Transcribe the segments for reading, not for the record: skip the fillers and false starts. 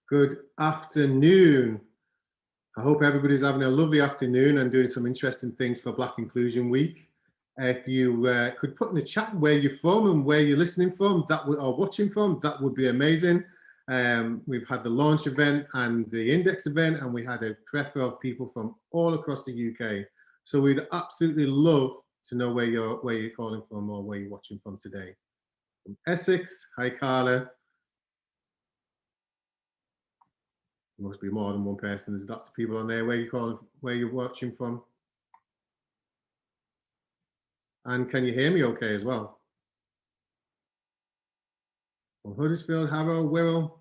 Good afternoon. I hope everybody's having a lovely afternoon and doing some interesting things for Black Inclusion Week. If you could put in the chat where you're from and where you're listening from, or watching from, that would be amazing. We've had the launch event and the index event, and we had a plethora of people from all across the UK. So we'd absolutely love to know where you're calling from or where you're watching from today. From Essex, hi Carla. There must be more than one person. There's lots of people on there. Where you're watching from? And can you hear me okay as well? From Huddersfield, Harrow, Wirral,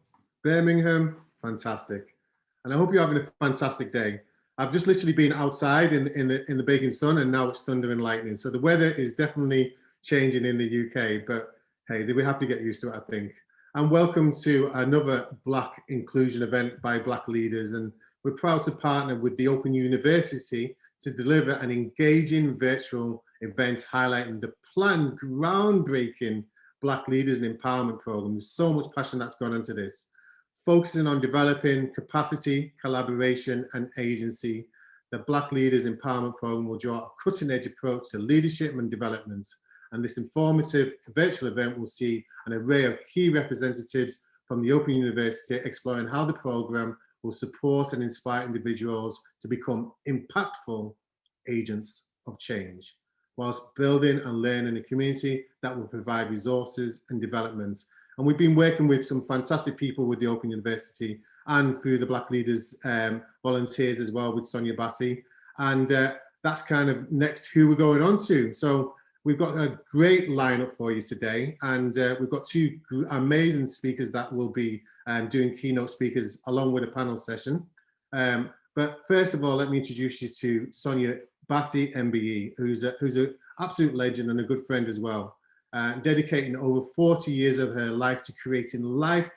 Birmingham, fantastic. And I hope you're having a fantastic day. I've just literally been outside in the baking sun, and now it's thunder and lightning. So the weather is definitely changing in the UK, but hey, we have to get used to it, I think. And welcome to another Black Inclusion event by Black leaders. And we're proud to partner with the Open University to deliver an engaging virtual event highlighting the planned groundbreaking Black Leaders and Empowerment Program. There's so much passion that's gone into this, focusing on developing capacity, collaboration, and agency. The Black Leaders Empowerment Program will draw a cutting-edge approach to leadership and development. And this informative virtual event will see an array of key representatives from the Open University exploring how the program will support and inspire individuals to become impactful agents of change, whilst building and learning a community that will provide resources and development. And we've been working with some fantastic people with the Open University and through the Black Leaders volunteers as well with Sonia Bassi. And that's kind of next who we're going on to. So we've got a great lineup for you today, and we've got two amazing speakers that will be doing keynote speakers along with a panel session. But first of all, let me introduce you to Sonia Bassi, MBE, who's an absolute legend and a good friend as well, dedicating over 40 years of her life to creating life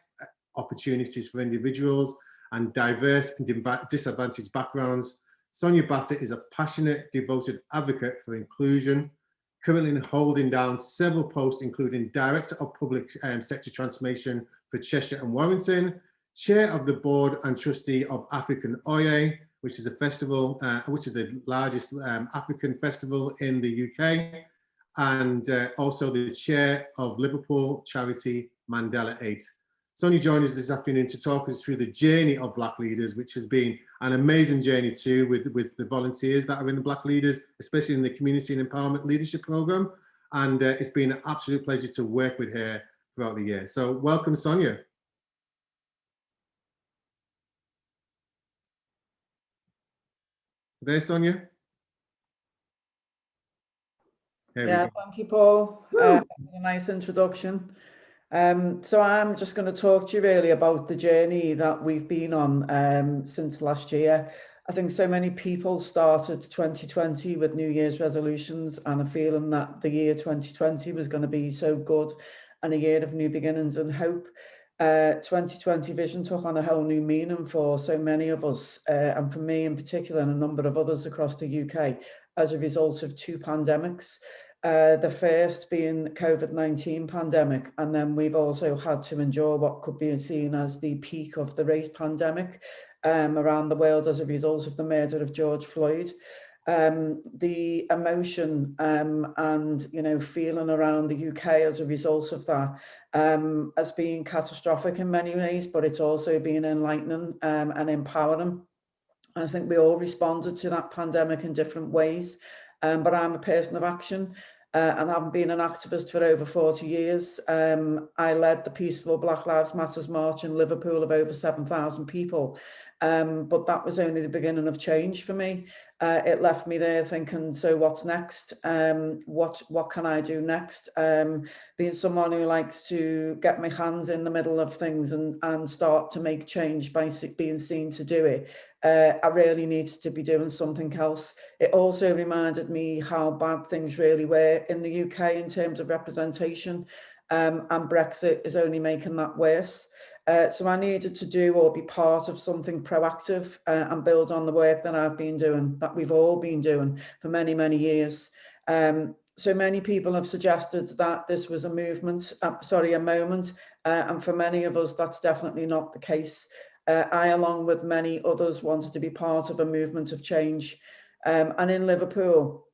opportunities for individuals and diverse and disadvantaged backgrounds. Sonia Bassi is a passionate, devoted advocate for inclusion, currently holding down several posts, including Director of Public Sector Transformation for Cheshire and Warrington, Chair of the Board and Trustee of African Oye, which is a festival, which is the largest African festival in the UK, and also the Chair of Liverpool charity Mandela 8. Sonia joined us this afternoon to talk us through the journey of Black leaders, which has been an amazing journey too with the volunteers that are in the Black Leaders, especially in the Community and Empowerment Leadership Programme. And it's been an absolute pleasure to work with her throughout the year. So welcome, Sonia. There, Sonia? Yeah, thank you, Paul. A nice introduction. So I'm just going to talk to you really about the journey that we've been on since last year. I think so many people started 2020 with New Year's resolutions and a feeling that the year 2020 was going to be so good and a year of new beginnings and hope. 2020 vision took on a whole new meaning for so many of us, and for me in particular and a number of others across the UK as a result of two pandemics. The first being the COVID-19 pandemic, and then we've also had to endure what could be seen as the peak of the race pandemic around the world as a result of the murder of George Floyd. The emotion and feeling around the UK as a result of that has been catastrophic in many ways, but it's also been enlightening and empowering. And I think we all responded to that pandemic in different ways. But I'm a person of action and having been an activist for over 40 years. I led the peaceful Black Lives Matter march in Liverpool of over 7,000 people. But that was only the beginning of change for me. It left me there thinking, so what's next? What can I do next? Being someone who likes to get my hands in the middle of things and start to make change by being seen to do it, I really needed to be doing something else. It also reminded me how bad things really were in the UK in terms of representation, and Brexit is only making that worse. So I needed to do or be part of something proactive and build on the work that I've been doing, that we've all been doing for many, many years. So many people have suggested that this was a moment, and for many of us, that's definitely not the case. I, along with many others, wanted to be part of a movement of change. And in Liverpool,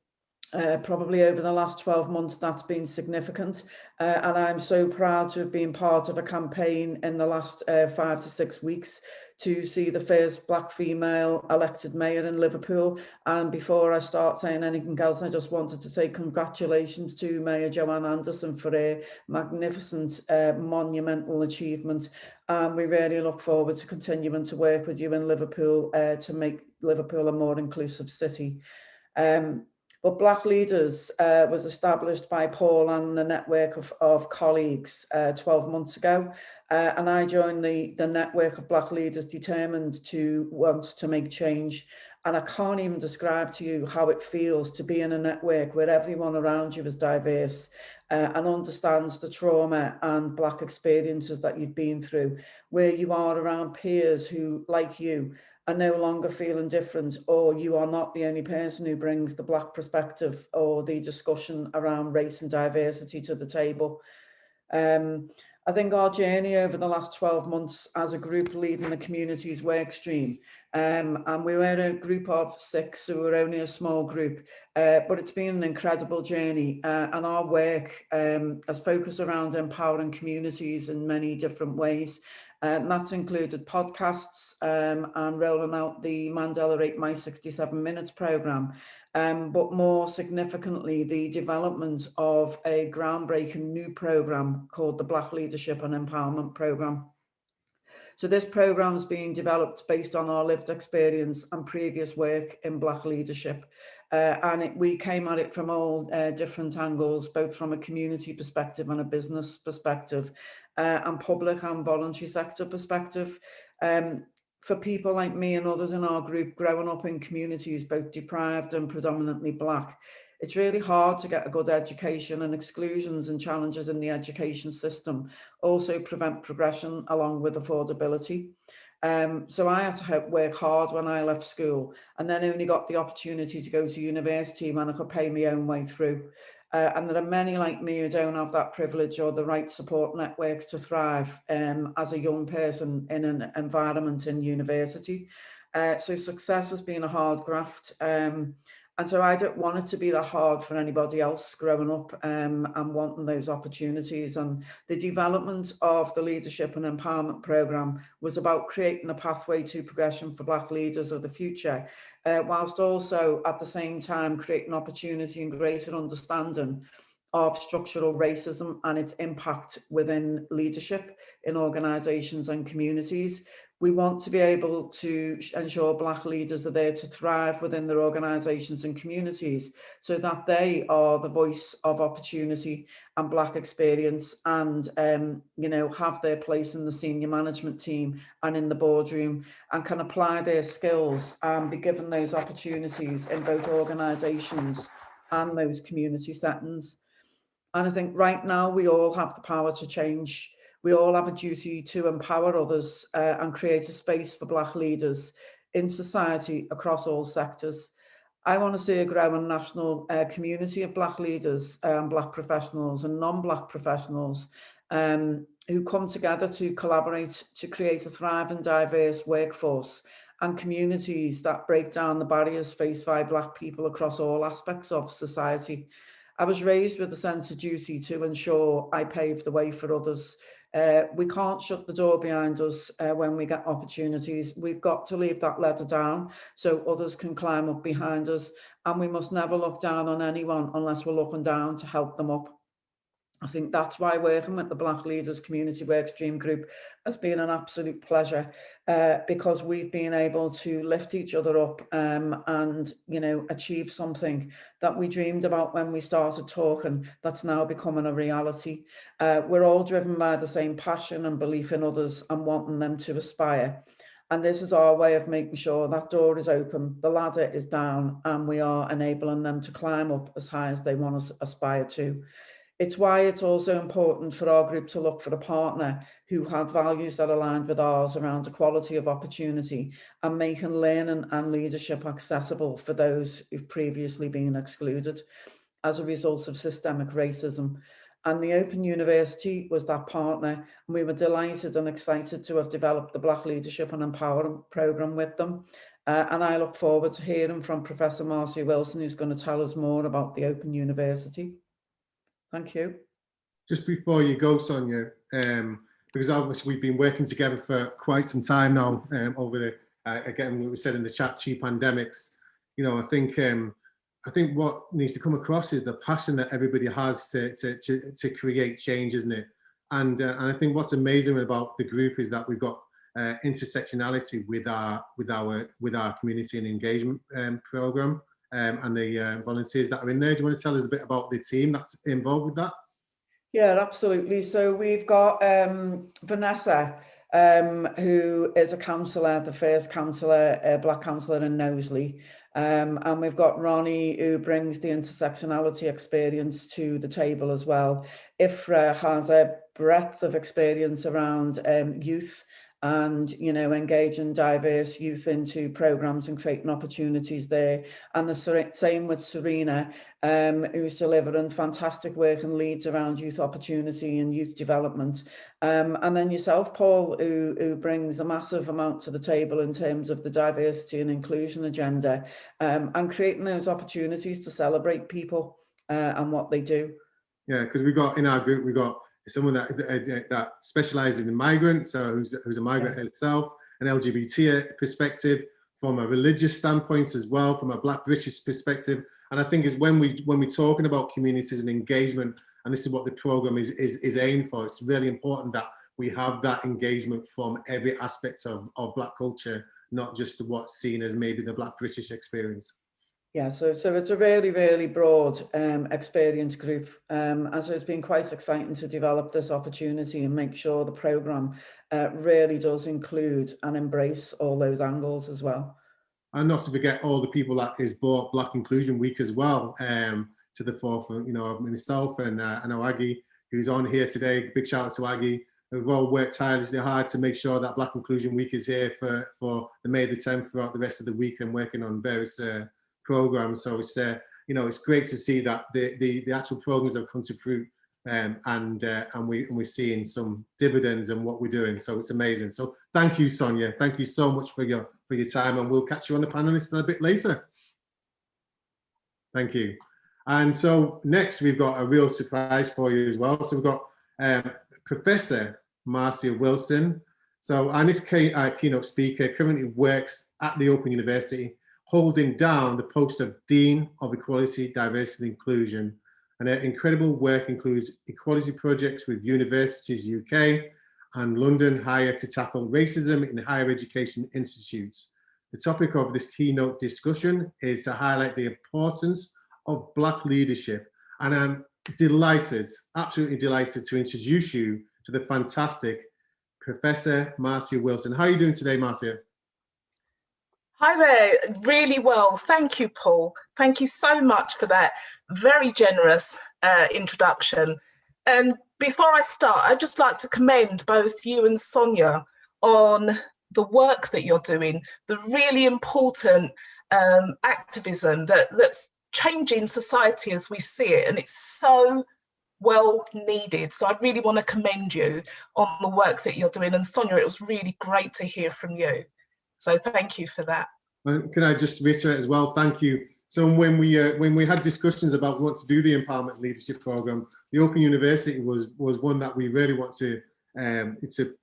probably over the last 12 months, that's been significant. And I'm so proud to have been part of a campaign in the last 5 to 6 weeks to see the first Black female elected mayor in Liverpool. And before I start saying anything else, I just wanted to say congratulations to Mayor Joanne Anderson for a magnificent, monumental achievement. And we really look forward to continuing to work with you in Liverpool to make Liverpool a more inclusive city. But Black Leaders was established by Paul and the network of colleagues 12 months ago. And I joined the network of Black Leaders determined to want to make change. And I can't even describe to you how it feels to be in a network where everyone around you is diverse and understands the trauma and Black experiences that you've been through, where you are around peers who, like you, are no longer feeling different, or you are not the only person who brings the Black perspective or the discussion around race and diversity to the table. I think our journey over the last 12 months as a group leading the communities work stream, and we were a group of 6, so we're only a small group, but it's been an incredible journey, and our work has focused around empowering communities in many different ways. And that's included podcasts and rolling out the Mandela Rate My 67 Minutes programme, but more significantly, the development of a groundbreaking new programme called the Black Leadership and Empowerment Programme. So this programme is being developed based on our lived experience and previous work in Black leadership. We came at it from all different angles, both from a community perspective and a business perspective, and public and voluntary sector perspective. For people like me and others in our group growing up in communities both deprived and predominantly Black, it's really hard to get a good education, and exclusions and challenges in the education system also prevent progression along with affordability. So I had to work hard when I left school, and then only got the opportunity to go to university when I could pay my own way through. And there are many like me who don't have that privilege or the right support networks to thrive as a young person in an environment in university. So success has been a hard graft. And so I don't want it to be that hard for anybody else growing up and wanting those opportunities. And the development of the Leadership and Empowerment Programme was about creating a pathway to progression for Black leaders of the future, whilst also at the same time creating opportunity and greater understanding of structural racism and its impact within leadership in organisations and communities. We want to be able to ensure Black leaders are there to thrive within their organisations and communities, so that they are the voice of opportunity and Black experience, and have their place in the senior management team and in the boardroom, and can apply their skills and be given those opportunities in both organisations and those community settings. And I think right now we all have the power to change. We all have a duty to empower others and create a space for Black leaders in society across all sectors. I want to see a growing national community of Black leaders, Black professionals and non-Black professionals who come together to collaborate to create a thriving, diverse workforce and communities that break down the barriers faced by Black people across all aspects of society. I was raised with a sense of duty to ensure I paved the way for others. We can't shut the door behind us when we get opportunities. We've got to leave that ladder down so others can climb up behind us. And we must never look down on anyone unless we're looking down to help them up. I think that's why working with the Black Leaders Community Workstream Group has been an absolute pleasure, because we've been able to lift each other up and, achieve something that we dreamed about when we started talking that's now becoming a reality. We're all driven by the same passion and belief in others and wanting them to aspire. And this is our way of making sure that door is open, the ladder is down, and we are enabling them to climb up as high as they want to aspire to. It's why it's also important for our group to look for a partner who had values that aligned with ours around equality of opportunity and making learning and leadership accessible for those who've previously been excluded as a result of systemic racism. and the Open University was that partner, and we were delighted and excited to have developed the Black Leadership and Empowerment Programme with them. And I look forward to hearing from Professor Marcia Wilson, who's going to tell us more about the Open University. Thank you. Just before you go, Sonia, because obviously we've been working together for quite some time now, over the, again, what we said in the chat, 2 pandemics. You know, I think what needs to come across is the passion that everybody has to create change, isn't it? And I think what's amazing about the group is that we've got intersectionality with our community and engagement program, and the volunteers that are in there. Do you want to tell us a bit about the team that's involved with that? Yeah, absolutely. So we've got Vanessa, who is a counsellor, the first counsellor, Black counsellor in Knowsley. And we've got Ronnie, who brings the intersectionality experience to the table as well. Ifra has a breadth of experience around youth and, you know, engaging diverse youth into programmes and creating opportunities there. And the same with Serena, who's delivering fantastic work and leads around youth opportunity and youth development. And then yourself, Paul, who brings a massive amount to the table in terms of the diversity and inclusion agenda, and creating those opportunities to celebrate people and what they do. Yeah, because we got in our group, we got someone that specialises in migrants, so who's a migrant herself, an LGBT perspective, from a religious standpoint as well, from a Black British perspective. And I think is when we're talking about communities and engagement, and this is what the programme is aimed for, it's really important that we have that engagement from every aspect of Black culture, not just what's seen as maybe the Black British experience. Yeah, so it's a really, really broad experience group, and so it's been quite exciting to develop this opportunity and make sure the programme really does include and embrace all those angles as well. And not to forget all the people that has brought Black Inclusion Week as well to the forefront. You know, myself and I know Aggie, who's on here today. Big shout out to Aggie. We've all worked tirelessly hard to make sure that Black Inclusion Week is here for the May the 10th throughout the rest of the week, and working on various programs. So it's you know, it's great to see that the actual programs have come to fruit, and we're seeing some dividends in what we're doing. So it's amazing. So thank you, Sonia. Thank you so much for your time, and we'll catch you on the panelists a bit later. Thank you. And so next we've got a real surprise for you as well. So we've got Professor Marcia Wilson. So our next keynote speaker currently works at the Open University, holding down the post of Dean of Equality, Diversity and Inclusion. And her incredible work includes equality projects with Universities UK and London Higher to tackle racism in higher education institutes. The topic of this keynote discussion is to highlight the importance of Black leadership. And I'm delighted, absolutely delighted to introduce you to the fantastic Professor Marcia Wilson. How are you doing today, Marcia? Hi there, really well. Thank you, Paul. Thank you so much for that very generous introduction. And before I start, I'd just like to commend both you and Sonia on the work that you're doing, the really important activism that's changing society as we see it. And it's so well needed. So I really want to commend you on the work that you're doing. And Sonia, it was really great to hear from you. So thank you for that. And can I just reiterate as well, thank you. So when we had discussions about what to do the Empowerment Leadership Programme, the Open University was one that we really want to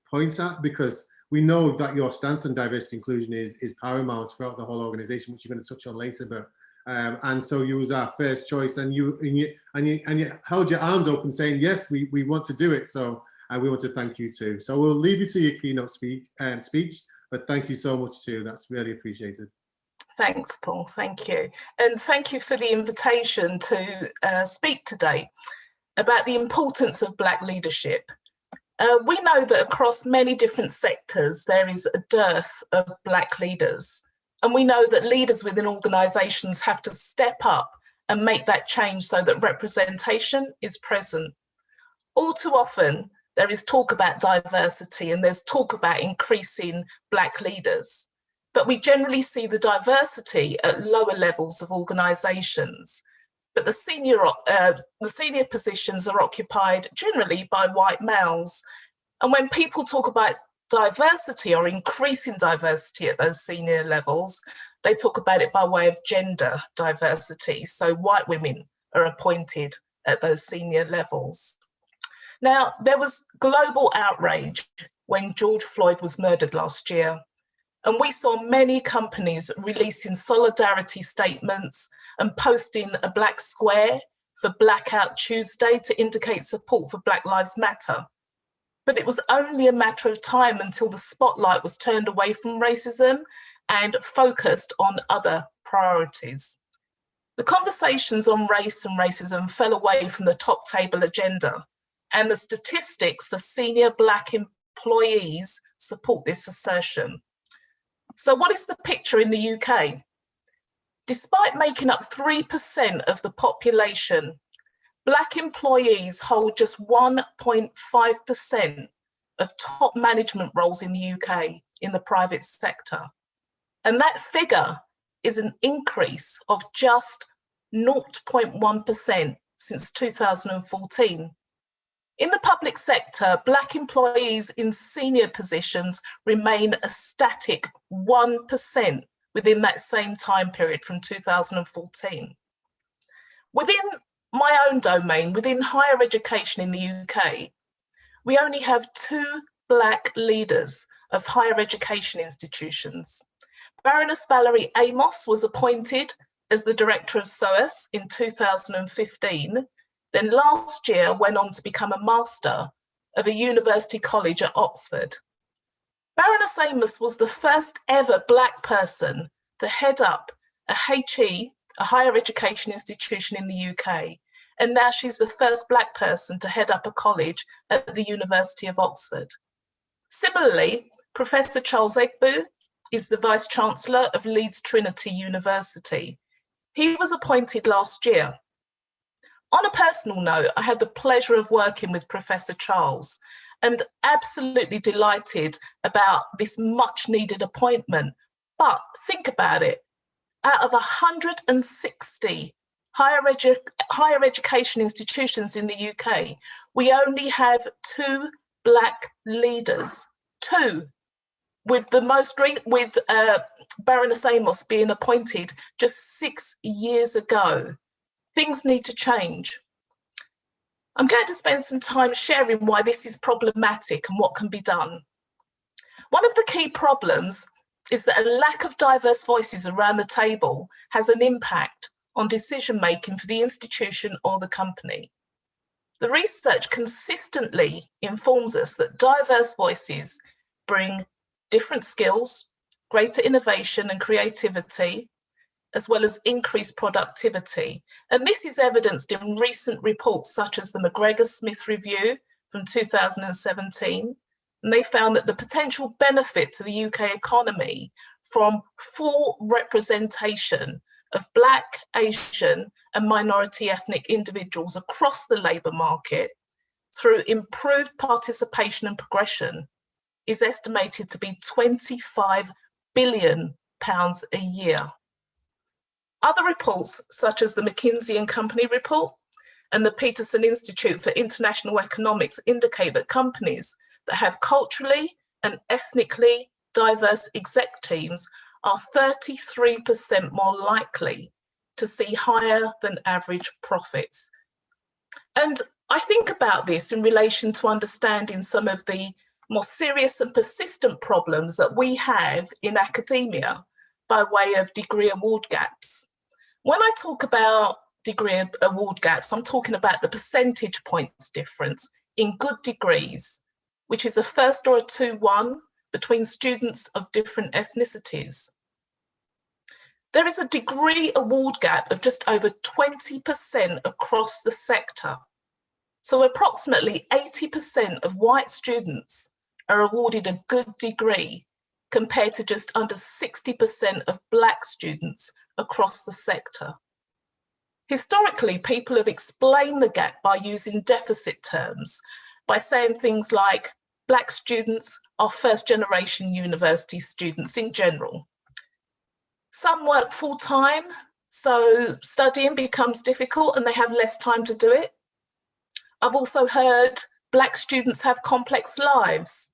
point at, because we know that your stance on diversity inclusion is paramount throughout the whole organisation, which you're going to touch on later. But and so you was our first choice, and you held your arms open, saying yes, we want to do it. So we want to thank you too. So we'll leave you to your keynote speech. But thank you so much too. That's really appreciated. Thanks, Paul. Thank you. And thank you for the invitation to speak today about the importance of Black leadership. We know that across many different sectors, there is a dearth of Black leaders. And we know that leaders within organisations have to step up and make that change so that representation is present. All too often, there is talk about diversity and there's talk about increasing Black leaders, but we generally see the diversity at lower levels of organisations. but the senior positions are occupied generally by white males. And when people talk about diversity or increasing diversity at those senior levels, they talk about it by way of gender diversity. So white women are appointed at those senior levels. Now, there was global outrage when George Floyd was murdered last year. And we saw many companies releasing solidarity statements and posting a black square for Blackout Tuesday to indicate support for Black Lives Matter. But it was only a matter of time until the spotlight was turned away from racism and focused on other priorities. The conversations on race and racism fell away from the top table agenda, and the statistics for senior Black employees support this assertion. So what is the picture in the UK? Despite making up 3% of the population, Black employees hold just 1.5% of top management roles in the UK in the private sector. And that figure is an increase of just 0.1% since 2014. In the public sector, Black employees in senior positions remain a static 1% within that same time period from 2014. Within my own domain, within higher education in the UK, we only have 2 Black leaders of higher education institutions. Baroness Valerie Amos was appointed as the director of SOAS in 2015, then last year went on to become a master of a university college at Oxford. Baroness Amos was the first ever Black person to head up a HE, a higher education institution in the UK, and now she's the first Black person to head up a college at the University of Oxford. Similarly, Professor Charles Egbu is the Vice Chancellor of Leeds Trinity University. He was appointed last year. On a personal note, I had the pleasure of working with Professor Charles and absolutely delighted about this much needed appointment. But think about it, out of 160 higher education institutions in the UK, we only have 2 Black leaders, 2, with Baroness Amos being appointed just 6 years ago. Things need to change. I'm going to spend some time sharing why this is problematic and what can be done. One of the key problems is that a lack of diverse voices around the table has an impact on decision-making for the institution or the company. The research consistently informs us that diverse voices bring different skills, greater innovation and creativity, as well as increased productivity. And this is evidenced in recent reports such as the McGregor-Smith Review from 2017. And they found that the potential benefit to the UK economy from full representation of Black, Asian and minority ethnic individuals across the labour market through improved participation and progression is estimated to be £25 billion a year. Other reports, such as the McKinsey and Company report and the Peterson Institute for International Economics, indicate that companies that have culturally and ethnically diverse exec teams are 33% more likely to see higher than average profits. And I think about this in relation to understanding some of the more serious and persistent problems that we have in academia by way of degree award gaps. When I talk about degree award gaps, I'm talking about the percentage points difference in good degrees, which is a first or a 2-1 between students of different ethnicities. There is a degree award gap of just over 20% across the sector. So approximately 80% of white students are awarded a good degree compared to just under 60% of Black students across the sector. Historically, people have explained the gap by using deficit terms, by saying things like Black students are first-generation university students in general. Some work full-time, So studying becomes difficult and they have less time to do it. I've also heard Black students have complex lives.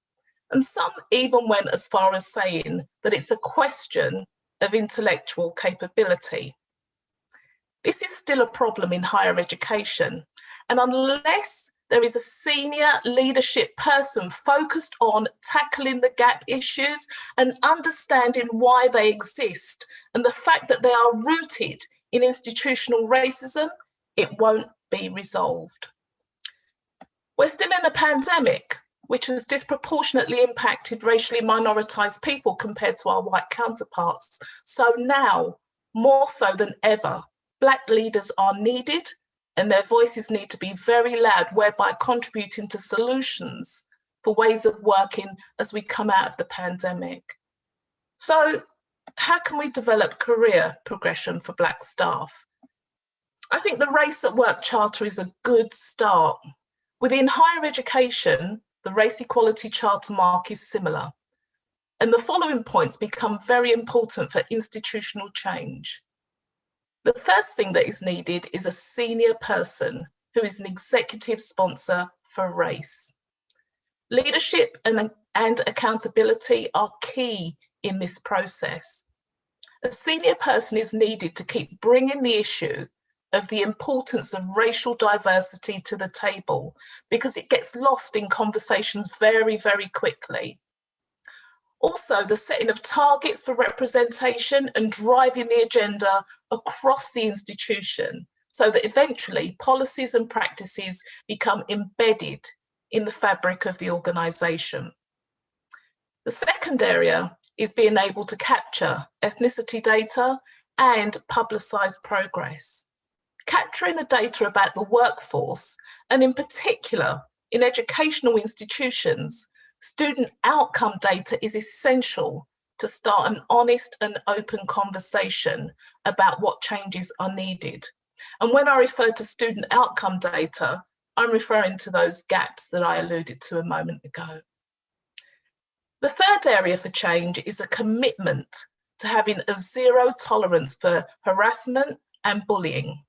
And some even went as far as saying that it's a question of intellectual capability. This is still a problem in higher education. And unless there is a senior leadership person focused on tackling the gap issues and understanding why they exist and the fact that they are rooted in institutional racism, it won't be resolved. We're still in a pandemic, which has disproportionately impacted racially minoritized people compared to our white counterparts. So now, more so than ever, Black leaders are needed and their voices need to be very loud, whereby contributing to solutions for ways of working as we come out of the pandemic. So how can we develop career progression for Black staff? I think the Race at Work Charter is a good start. Within higher education, the Race Equality Charter mark is similar. And the following points become very important for institutional change. The first thing that is needed is a senior person who is an executive sponsor for race. Leadership and accountability are key in this process. A senior person is needed to keep bringing the issue of the importance of racial diversity to the table, because it gets lost in conversations very, very quickly. Also, the setting of targets for representation and driving the agenda across the institution so that eventually policies and practices become embedded in the fabric of the organisation. The second area is being able to capture ethnicity data and publicise progress. Capturing the data about the workforce, and in particular in educational institutions, student outcome data is essential to start an honest and open conversation about what changes are needed. And when I refer to student outcome data, I'm referring to those gaps that I alluded to a moment ago. The third area for change is a commitment to having a zero tolerance for harassment and bullying.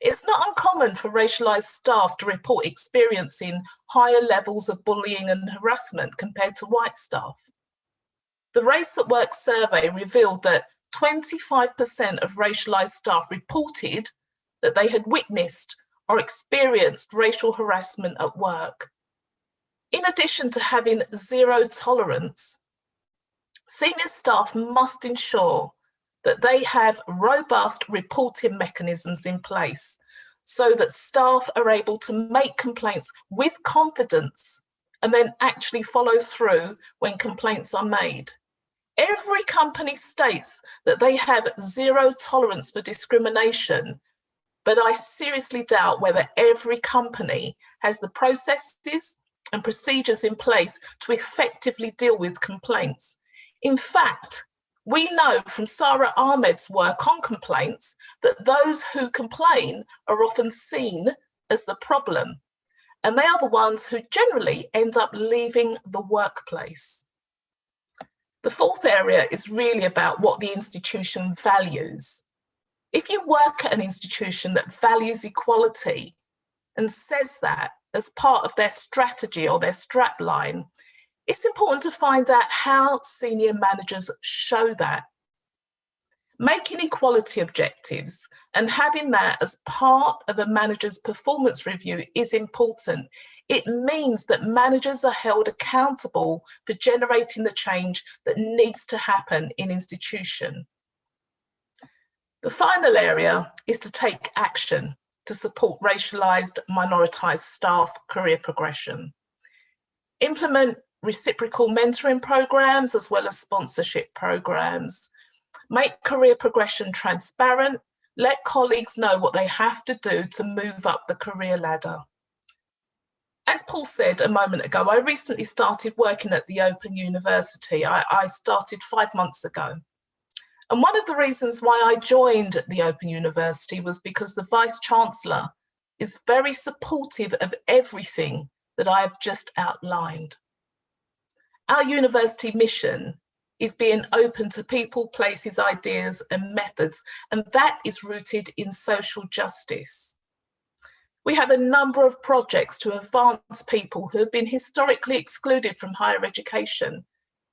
It's not uncommon for racialised staff to report experiencing higher levels of bullying and harassment compared to white staff. The Race at Work survey revealed that 25% of racialised staff reported that they had witnessed or experienced racial harassment at work. In addition to having zero tolerance, senior staff must ensure that they have robust reporting mechanisms in place so that staff are able to make complaints with confidence and then actually follow through when complaints are made. Every company states that they have zero tolerance for discrimination, but I seriously doubt whether every company has the processes and procedures in place to effectively deal with complaints. In fact, we know from Sarah Ahmed's work on complaints that those who complain are often seen as the problem, and they are the ones who generally end up leaving the workplace. The fourth area is really about what the institution values. If you work at an institution that values equality and says that as part of their strategy or their strapline, it's important to find out how senior managers show that. Making equality objectives and having that as part of a manager's performance review is important. It means that managers are held accountable for generating the change that needs to happen in institution. The final area is to take action to support racialised, minoritized staff career progression. Implement reciprocal mentoring programs as well as sponsorship programs. Make career progression transparent. Let colleagues know what they have to do to move up the career ladder. As Paul said a moment ago, I recently started working at the Open University. I started 5 months ago. And one of the reasons why I joined the Open University was because the Vice-Chancellor is very supportive of everything that I have just outlined. Our university mission is being open to people, places, ideas and methods, and that is rooted in social justice. We have a number of projects to advance people who have been historically excluded from higher education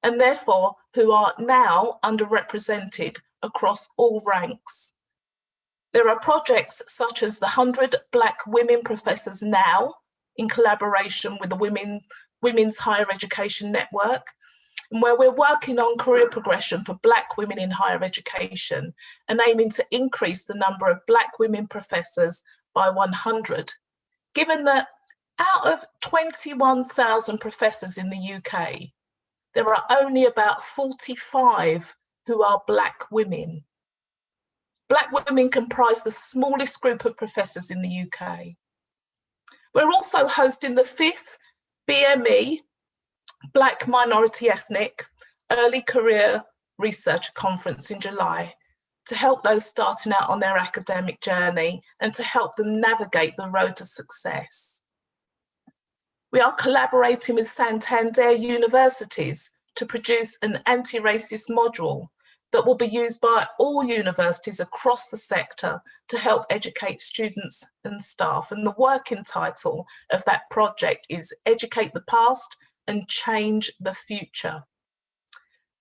and therefore who are now underrepresented across all ranks. There are projects such as the 100 Black Women Professors Now, in collaboration with the Women's Higher Education Network, and where we're working on career progression for Black women in higher education and aiming to increase the number of Black women professors by 100. Given that out of 21,000 professors in the UK, there are only about 45 who are Black women. Black women comprise the smallest group of professors in the UK. We're also hosting the 5th BME, Black Minority Ethnic Early Career Research Conference in July to help those starting out on their academic journey and to help them navigate the road to success. We are collaborating with Santander universities to produce an anti-racist module that will be used by all universities across the sector to help educate students and staff. And the working title of that project is Educate the Past and Change the Future.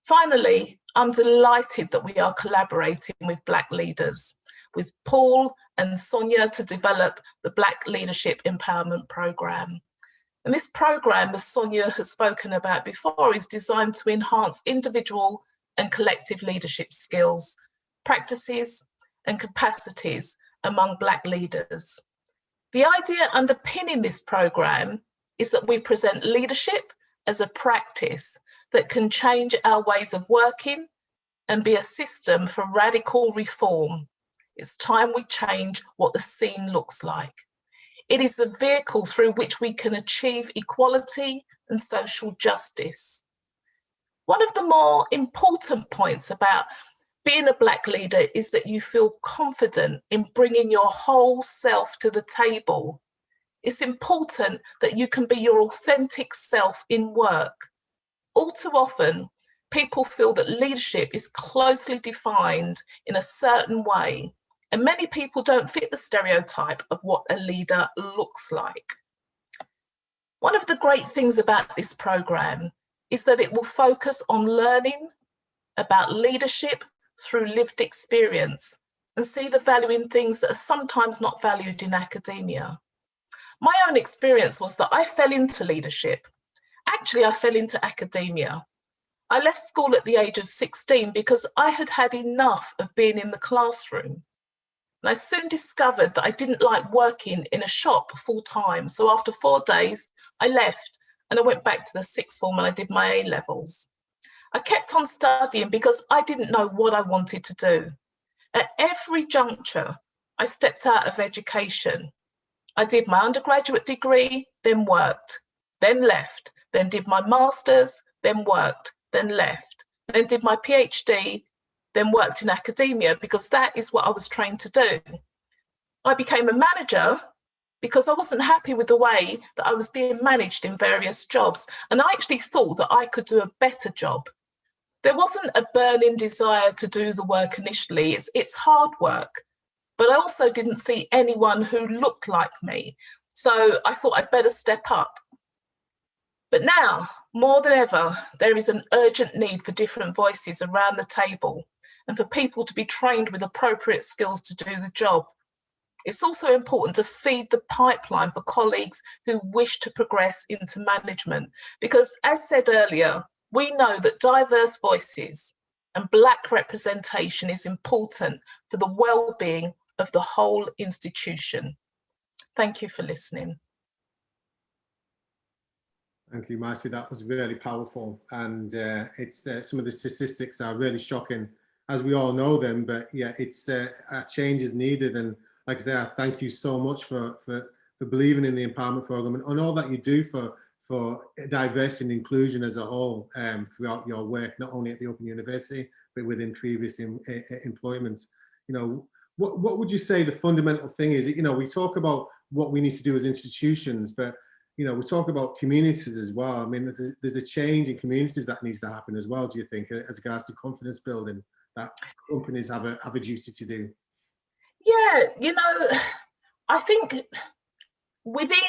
Finally, I'm delighted that we are collaborating with Black leaders, with Paul and Sonia to develop the Black Leadership Empowerment Programme. And this programme, as Sonia has spoken about before, is designed to enhance individual and collective leadership skills, practices and capacities among Black leaders. The idea underpinning this programme is that we present leadership as a practice that can change our ways of working and be a system for radical reform. It's time we change what the scene looks like. It is the vehicle through which we can achieve equality and social justice. One of the more important points about being a Black leader is that you feel confident in bringing your whole self to the table. It's important that you can be your authentic self in work. All too often, people feel that leadership is closely defined in a certain way, and many people don't fit the stereotype of what a leader looks like. One of the great things about this programme is that it will focus on learning about leadership through lived experience and see the value in things that are sometimes not valued in academia. My own experience was that I fell into leadership. Actually, I fell into academia. I left school at the age of 16 because I had had enough of being in the classroom. And I soon discovered that I didn't like working in a shop full time. So after 4 days, I left and I went back to the sixth form and I did my A-levels. I kept on studying because I didn't know what I wanted to do. At every juncture, I stepped out of education. I did my undergraduate degree, then worked, then left, then did my master's, then worked, then left, then did my PhD, then worked in academia because that is what I was trained to do. I became a manager because I wasn't happy with the way that I was being managed in various jobs. And I actually thought that I could do a better job. There wasn't a burning desire to do the work initially. It's hard work, but I also didn't see anyone who looked like me. So I thought I'd better step up. But now, more than ever, there is an urgent need for different voices around the table and for people to be trained with appropriate skills to do the job. It's also important to feed the pipeline for colleagues who wish to progress into management, because as said earlier, we know that diverse voices and Black representation is important for the well-being of the whole institution. Thank you for listening. Thank you, Marcy. That was really powerful. And it's some of the statistics are really shocking, as we all know them, but yeah, it's a change is needed. And like I say, I thank you so much for believing in the empowerment program and all that you do for diversity and inclusion as a whole throughout your work, not only at the Open University, but within previous employments. You know, what would you say the fundamental thing is? You know, we talk about what we need to do as institutions, but you know, we talk about communities as well. I mean, there's a change in communities that needs to happen as well, do you think, as regards to confidence building that companies have a duty to do? Yeah, you know, I think within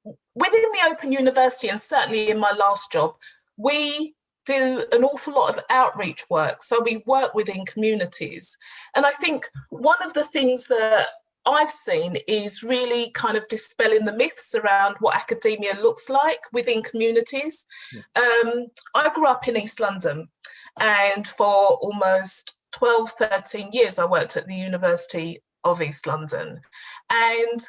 the Open University, and certainly in my last job, we do an awful lot of outreach work. So we work within communities. And I think one of the things that I've seen is really kind of dispelling the myths around what academia looks like within communities. Yeah. I grew up in East London, and for almost 12, 13 years, I worked at the University of East London. And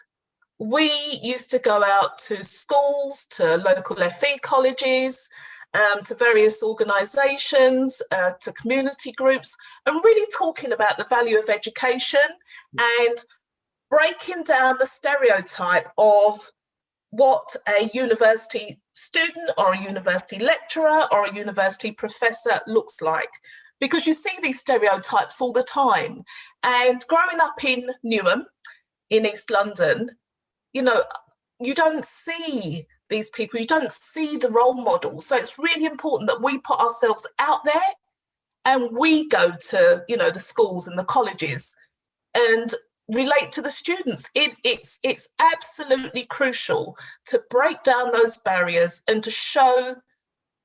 we used to go out to schools, to local FE colleges, to various organisations, to community groups, and really talking about the value of education and breaking down the stereotype of what a university student or a university lecturer or a university professor looks like. Because you see these stereotypes all the time. And growing up in Newham, in East London, you know, you don't see these people, you don't see the role models. So it's really important that we put ourselves out there and we go to, you know, the schools and the colleges and relate to the students. It's absolutely crucial to break down those barriers and to show,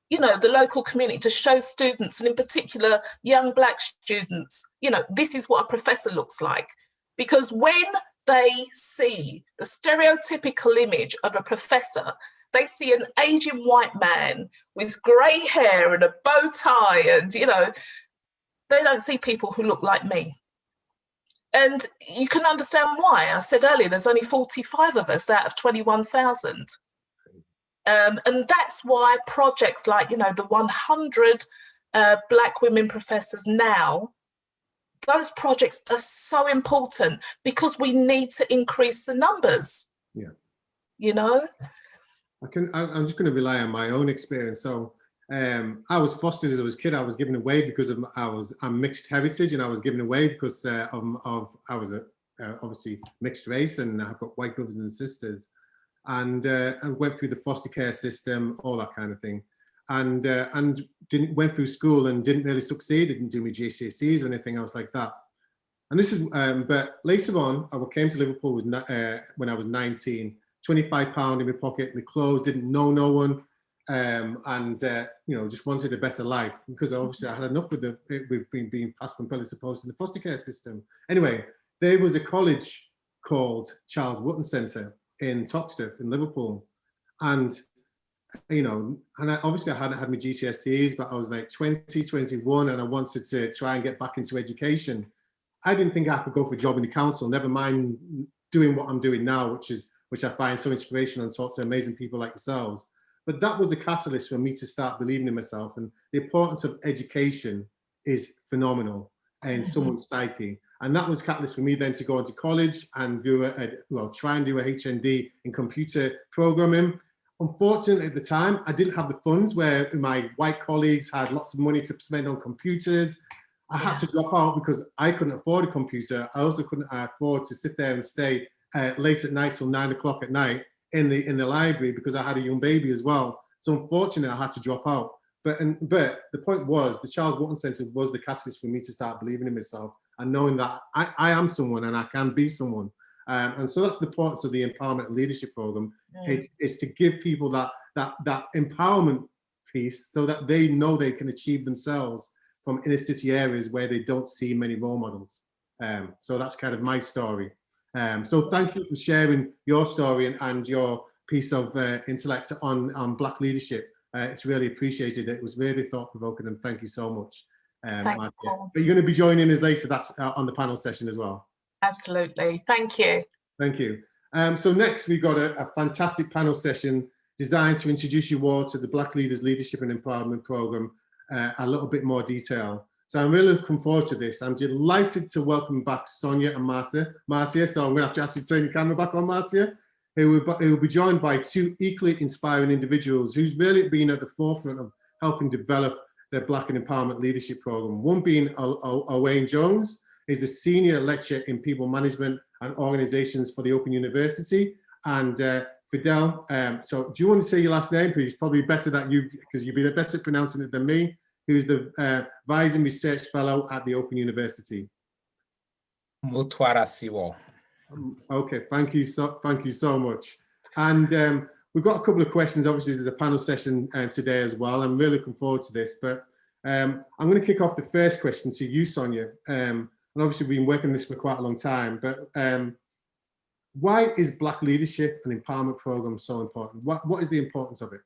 you know, the local community, to show students, and in particular young Black students, you know, this is what a professor looks like. Because when they see the stereotypical image of a professor, they see an aging white man with grey hair and a bow tie, and, you know, they don't see people who look like me. And you can understand why. I said earlier, there's only 45 of us out of 21,000. And that's why projects like, you know, the 100 Black women professors now, those projects are so important because we need to increase the numbers. Yeah. You know? I'm just going to rely on my own experience. So I was fostered as I was a kid. I was given away because of I'm mixed heritage, and I was given away because I was obviously mixed race, and I've got white brothers and sisters. And I went through the foster care system, all that kind of thing, and went through school and didn't really succeed. Didn't do my GCSEs or anything else like that. And this is, but later on, I came to Liverpool when I was 19, £25 in my pocket, my clothes, didn't know no one, and you know, just wanted a better life because obviously I had enough with being passed from pillar to post in the foster care system. Anyway, there was a college called Charles Wotton Centre in Toxteth in Liverpool, and you know, and obviously I hadn't had my GCSEs, but I was like 20, 21, and I wanted to try and get back into education. I didn't think I could go for a job in the council, never mind doing what I'm doing now, which I find so inspirational, and talk to amazing people like yourselves. But that was a catalyst for me to start believing in myself, and the importance of education is phenomenal in someone's psyche. And that was a catalyst for me then to go into college and do try and do a HND in computer programming. Unfortunately, at the time, I didn't have the funds where my white colleagues had lots of money to spend on computers. I had to drop out because I couldn't afford a computer. I also couldn't afford to sit there and stay late at night till 9 o'clock at night in the library because I had a young baby as well. So unfortunately, I had to drop out. But the point was, the Charles Wotton Centre was the catalyst for me to start believing in myself and knowing that I am someone and I can be someone. And so that's the importance of the Empowerment and Leadership Programme. It's to give people that empowerment piece so that they know they can achieve themselves from inner city areas where they don't see many role models. So that's kind of my story. So thank you for sharing your story and your piece of intellect on Black leadership. It's really appreciated. It was really thought-provoking, and thank you so much. Thanks, Paul. But you're going to be joining us later. That's on the panel session as well. Absolutely. Thank you. Thank you. So next, we've got a fantastic panel session designed to introduce you all to the Black Leaders Leadership and Empowerment Programme a little bit more detail. So I'm really looking forward to this. I'm delighted to welcome back Sonia and Marcia. So I'm going to have to ask you to turn the camera back on, Marcia, who will be joined by two equally inspiring individuals who's really been at the forefront of helping develop their Black and Empowerment Leadership Programme. One being Owain Jones, is a senior lecturer in people management and organizations for the Open University, and Fidel. So do you want to say your last name, please? Probably better that you, because you'd be better at pronouncing it than me, who's the Vising Research Fellow at the Open University. Mutwarasiwo. Okay, thank you so much. And we've got a couple of questions. Obviously, there's a panel session today as well. I'm really looking forward to this, but I'm going to kick off the first question to you, Sonia. And obviously, we've been working on this for quite a long time, but why is Black Leadership and Empowerment Programme so important? What is the importance of it?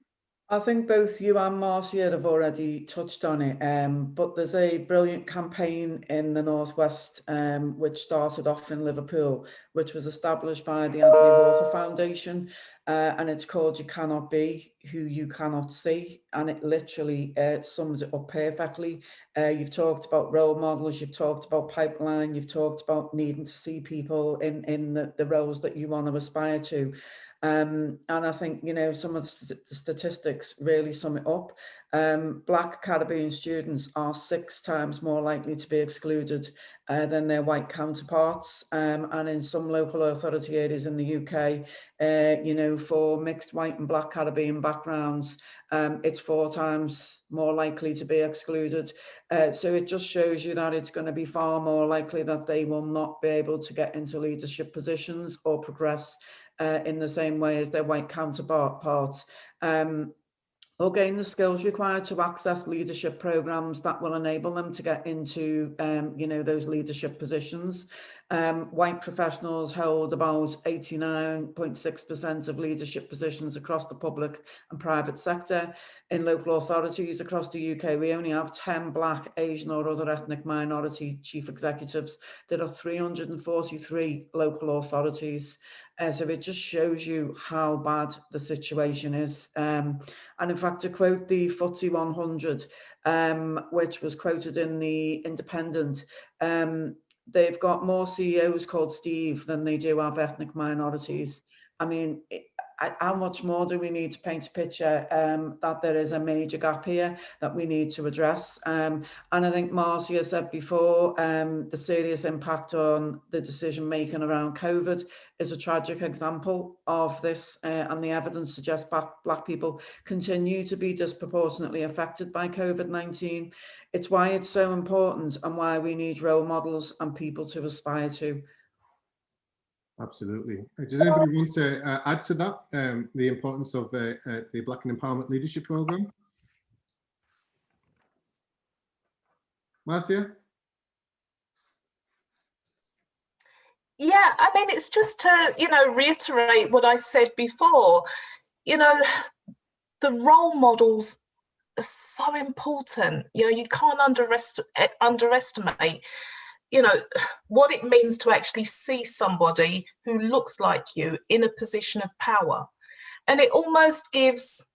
I think both you and Marcia have already touched on it, but there's a brilliant campaign in the Northwest which started off in Liverpool, which was established by the Anthony Walker Foundation, and it's called You Cannot Be Who You Cannot See, and it literally sums it up perfectly. You've talked about role models, you've talked about pipeline, you've talked about needing to see people in the roles that you want to aspire to. And I think, you know, some of the statistics really sum it up. Black Caribbean students are 6 times more likely to be excluded than their white counterparts. And in some local authority areas in the UK, you know, for mixed white and Black Caribbean backgrounds, it's 4 times more likely to be excluded. So it just shows you that it's going to be far more likely that they will not be able to get into leadership positions or progress in the same way as their white counterparts, or gain the skills required to access leadership programs that will enable them to get into, you know, those leadership positions. White professionals hold about 89.6% of leadership positions across the public and private sector. In local authorities across the UK, we only have 10 Black, Asian or other ethnic minority chief executives. There are 343 local authorities. So it just shows you how bad the situation is. And in fact, to quote the FTSE 100, which was quoted in the Independent, they've got more CEOs called Steve than they do have ethnic minorities. I mean, how much more do we need to paint a picture that there is a major gap here that we need to address? And I think Marcia said before, the serious impact on the decision making around COVID is a tragic example of this, and the evidence suggests Black people continue to be disproportionately affected by COVID-19. It's why it's so important and why we need role models and people to aspire to. Absolutely. Does anybody want to add to that, the importance of the Black and Empowerment Leadership Programme? Marcia? Yeah, I mean, it's just to, you know, reiterate what I said before. You know, the role models are so important. You know, you can't underestimate, you know, what it means to actually see somebody who looks like you in a position of power. And it almost gives,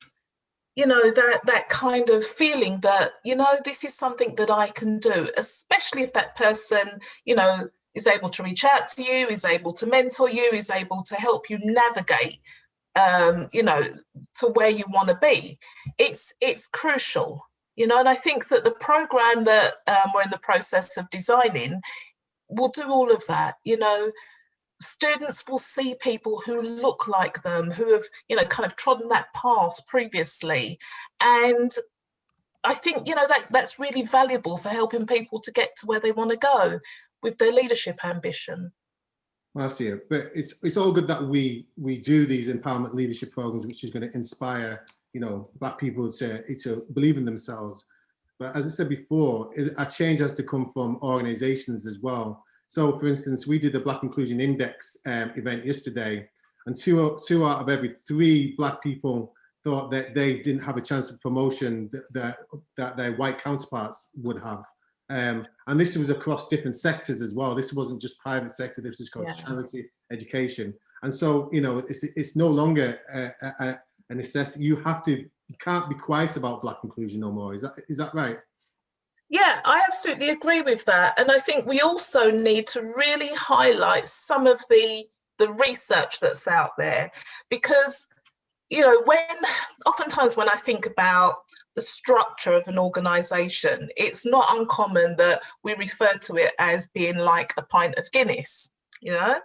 you know, that kind of feeling that, you know, this is something that I can do, especially if that person, you know, is able to reach out to you, is able to mentor you, is able to help you navigate, you know, to where you want to be. It's crucial. You know, and I think that the program that we're in the process of designing will do all of that. You know, students will see people who look like them, who have, you know, kind of trodden that path previously. And I think, you know, that's really valuable for helping people to get to where they want to go with their leadership ambition. Marcia, but it's all good that we do these empowerment leadership programs, which is going to inspire, you know, Black people to believe in themselves. But as I said before, a change has to come from organizations as well. So for instance, we did the Black Inclusion Index event yesterday, and two out of every 3 Black people thought that they didn't have a chance of promotion that their white counterparts would have. And this was across different sectors as well. This wasn't just private sector, this was across charity, education. And so, you know, it's no longer a necessity. You can't be quiet about Black inclusion no more. Is that right? Yeah, I absolutely agree with that. And I think we also need to really highlight some of the research that's out there, because, you know, oftentimes when I think about the structure of an organization, it's not uncommon that we refer to it as being like a pint of Guinness, you know?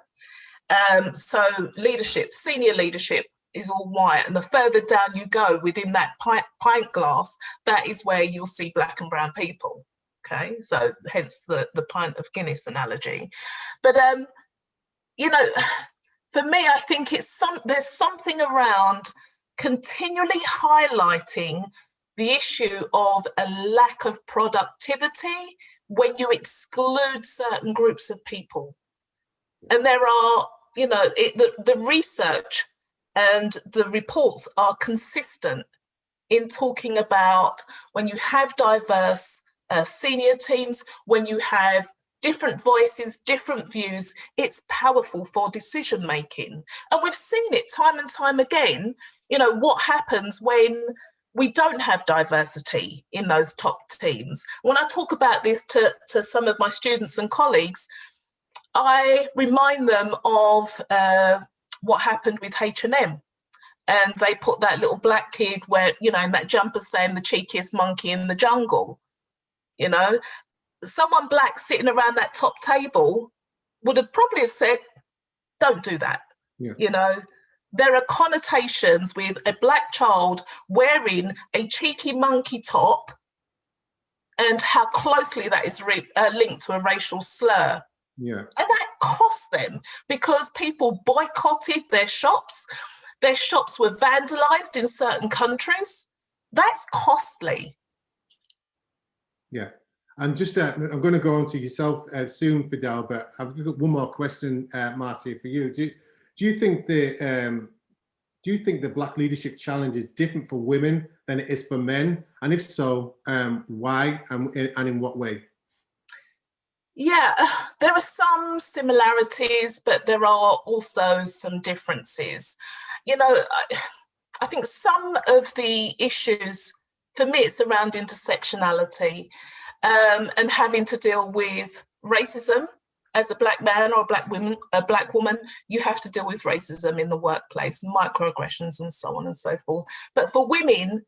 So leadership, senior leadership is all white, and the further down you go within that pint glass, that is where you'll see black and brown people. Okay, so hence the pint of Guinness analogy. But you know, for me, I think there's something around continually highlighting the issue of a lack of productivity when you exclude certain groups of people. And there are, you know, the research and the reports are consistent in talking about when you have diverse senior teams, when you have different voices, different views, it's powerful for decision making. And we've seen it time and time again, you know, what happens when we don't have diversity in those top teams. When I talk about this to some of my students and colleagues, I remind them of what happened with H&M. And they put that little black kid where, you know, in that jumper saying the cheekiest monkey in the jungle. You know, someone black sitting around that top table would have probably have said, don't do that. Yeah. You know, there are connotations with a black child wearing a cheeky monkey top and how closely that is linked to a racial slur. Yeah. And that cost them because people boycotted their shops. Their shops were vandalized in certain countries. That's costly. Yeah. And just, I'm going to go on to yourself soon, Fidel, but I've got one more question, Marcia, for you. Do you think the Black Leadership Challenge is different for women than it is for men? And if so, why and in what way? Yeah, there are some similarities, but there are also some differences. You know, I think some of the issues, for me, it's around intersectionality and having to deal with racism. As a black man or a black woman, you have to deal with racism in the workplace, microaggressions and so on and so forth. But for women,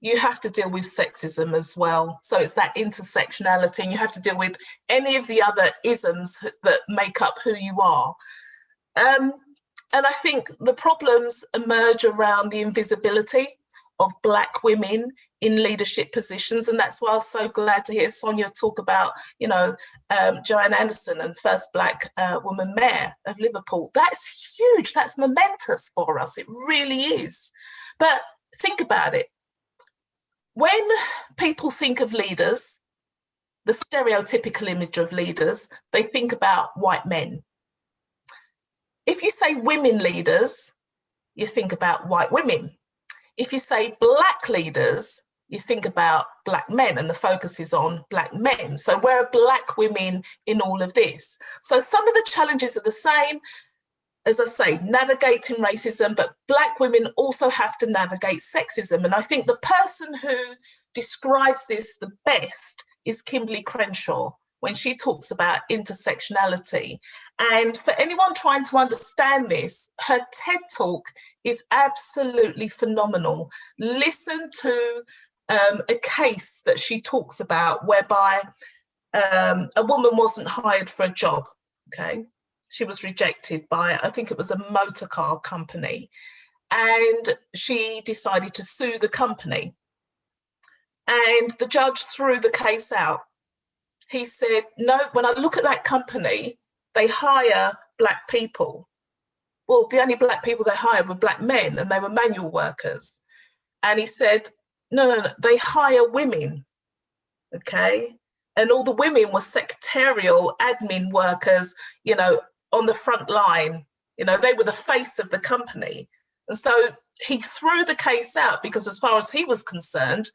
you have to deal with sexism as well. So it's that intersectionality, and you have to deal with any of the other isms that make up who you are. And I think the problems emerge around the invisibility of Black women in leadership positions. And that's why I was so glad to hear Sonia talk about, you know, Joanne Anderson and first Black woman mayor of Liverpool. That's huge. That's momentous for us. It really is. But think about it. When people think of leaders, the stereotypical image of leaders, they think about white men. If you say women leaders, you think about white women. If you say Black leaders, you think about Black men, and the focus is on Black men. So where are Black women in all of this? So some of the challenges are the same, as I say, navigating racism, but Black women also have to navigate sexism. And I think the person who describes this the best is Kimberly Crenshaw, when she talks about intersectionality. And for anyone trying to understand this, her TED Talk is absolutely phenomenal. Listen to a case that she talks about whereby a woman wasn't hired for a job, okay? She was rejected by, I think it was a motor car company, and she decided to sue the company. And the judge threw the case out. He said, no, when I look at that company, they hire Black people. Well, the only Black people they hired were Black men, and they were manual workers. And he said, no, they hire women, okay? And all the women were secretarial admin workers, you know, on the front line. You know, they were the face of the company. And so he threw the case out because as far as he was concerned,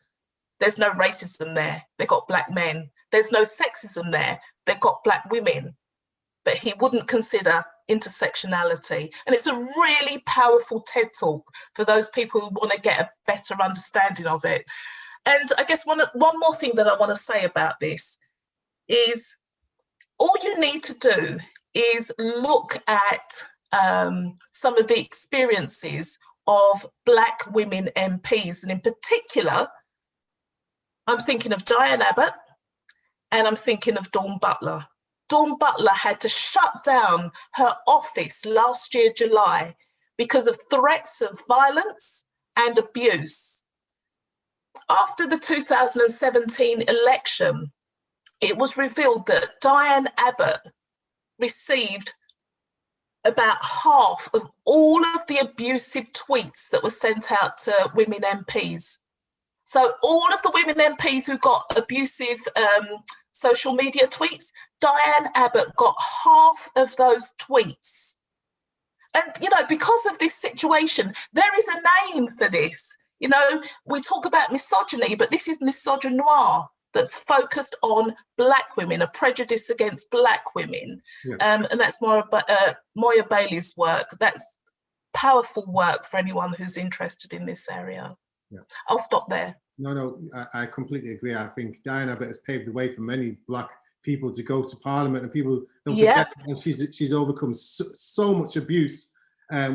there's no racism there. They got Black men. There's no sexism there. They got Black women. But he wouldn't consider intersectionality. And it's a really powerful TED Talk for those people who want to get a better understanding of it. And I guess one more thing that I want to say about this is all you need to do is look at some of the experiences of Black women MPs. And in particular, I'm thinking of Diane Abbott and I'm thinking of Dawn Butler. Dawn Butler had to shut down her office last year, July, because of threats of violence and abuse. After the 2017 election, it was revealed that Diane Abbott received about half of all of the abusive tweets that were sent out to women MPs. So all of the women MPs who got abusive social media tweets, Diane Abbott got half of those tweets. And, you know, because of this situation, there is a name for this. You know, we talk about misogyny, but this is misogynoir that's focused on Black women, a prejudice against Black women. Yeah. And that's Moya Bailey's work. That's powerful work for anyone who's interested in this area. Yeah. I'll stop there. No, I completely agree. I think Diane Abbott has paved the way for many Black people to go to Parliament, and people don't forget, and she's overcome so much abuse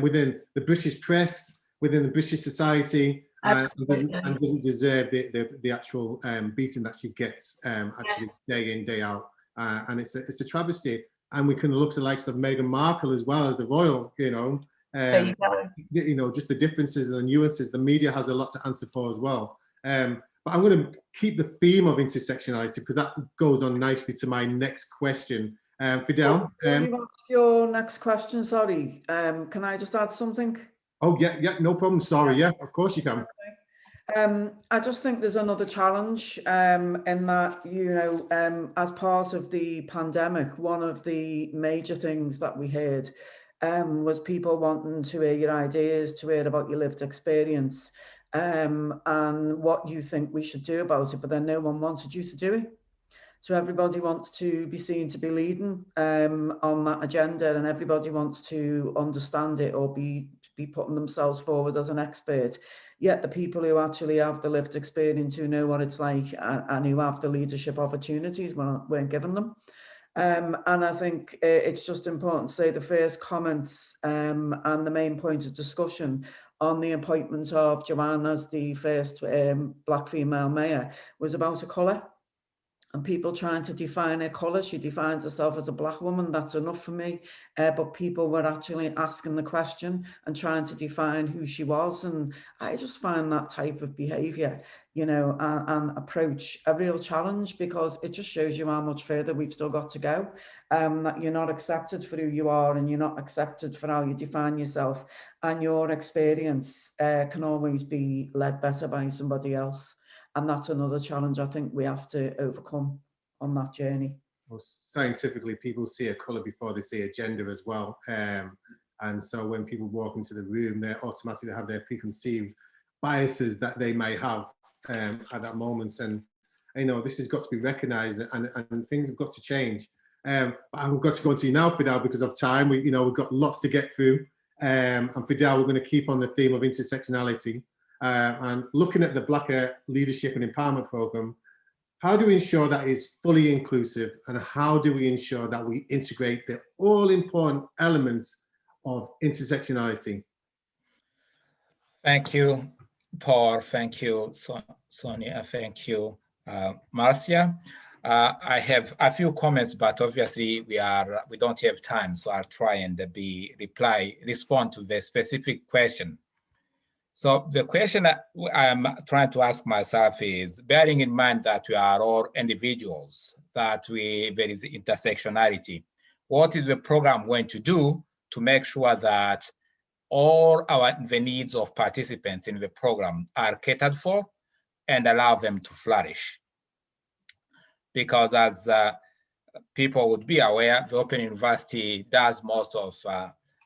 within the British press, within the British society, and doesn't deserve the actual beating that she gets actually day in, day out. And it's a travesty. And we can look to the likes of Meghan Markle as well as the royal, you know. There you go. You know, just the differences and the nuances. The media has a lot to answer for as well. But I'm going to keep the theme of intersectionality because that goes on nicely to my next question. Fidel. You ask your next question, sorry. Can I just add something? Oh, yeah, no problem. Sorry, yeah, of course you can. I just think there's another challenge in that, you know, as part of the pandemic, one of the major things that we heard was people wanting to hear your ideas, to hear about your lived experience and what you think we should do about it, but then no one wanted you to do it. So everybody wants to be seen to be leading on that agenda, and everybody wants to understand it or be putting themselves forward as an expert. Yet the people who actually have the lived experience, who know what it's like and who have the leadership opportunities weren't given them. And I think it's just important to say the first comments and the main point of discussion on the appointment of Joanne as the first Black female mayor was about her colour. And people trying to define her colour. She defines herself as a Black woman. That's enough for me. But people were actually asking the question and trying to define who she was. And I just find that type of behaviour, you know, and approach a real challenge, because it just shows you how much further we've still got to go. That you're not accepted for who you are, and you're not accepted for how you define yourself. And your experience can always be led better by somebody else. And that's another challenge I think we have to overcome on that journey. Well, scientifically, people see a colour before they see a gender as well. And so when people walk into the room, they automatically have their preconceived biases that they may have at that moment. And, you know, this has got to be recognised, and things have got to change. But I've got to go on to you now, Fidel, because of time. We've got lots to get through. And Fidel, we're going to keep on the theme of intersectionality. And looking at the Black Leadership and Empowerment Programme, how do we ensure that is fully inclusive, and how do we ensure that we integrate the all-important elements of intersectionality? Thank you, Paul. Thank you, Sonia. Thank you, Marcia. I have a few comments, but obviously we don't have time, so I'll try and respond to the specific question. So the question I'm trying to ask myself is, bearing in mind that we are all individuals, that there is intersectionality, what is the program going to do to make sure that all the needs of participants in the program are catered for and allow them to flourish? Because as people would be aware, the Open University does most of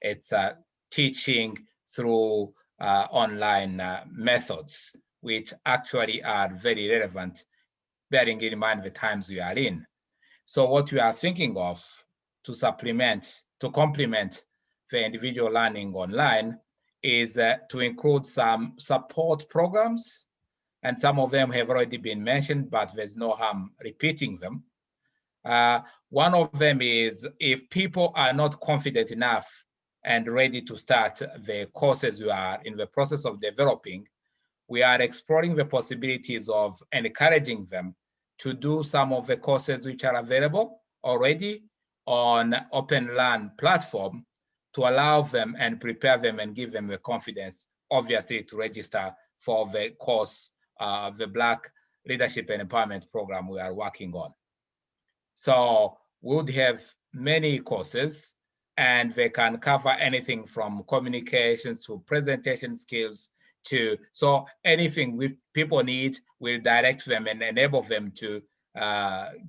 its teaching through online methods, which actually are very relevant, bearing in mind the times we are in. So what we are thinking of to complement the individual learning online is to include some support programs, and some of them have already been mentioned, but there's no harm repeating them. One of them is, if people are not confident enough and ready to start the courses we are in the process of developing, we are exploring the possibilities of encouraging them to do some of the courses which are available already on Open Learn platform, to allow them and prepare them and give them the confidence, obviously, to register for the course, the Black Leadership and Empowerment Program we are working on. So we would have many courses, and they can cover anything from communications to presentation skills to, so anything people need, we'll direct them and enable them to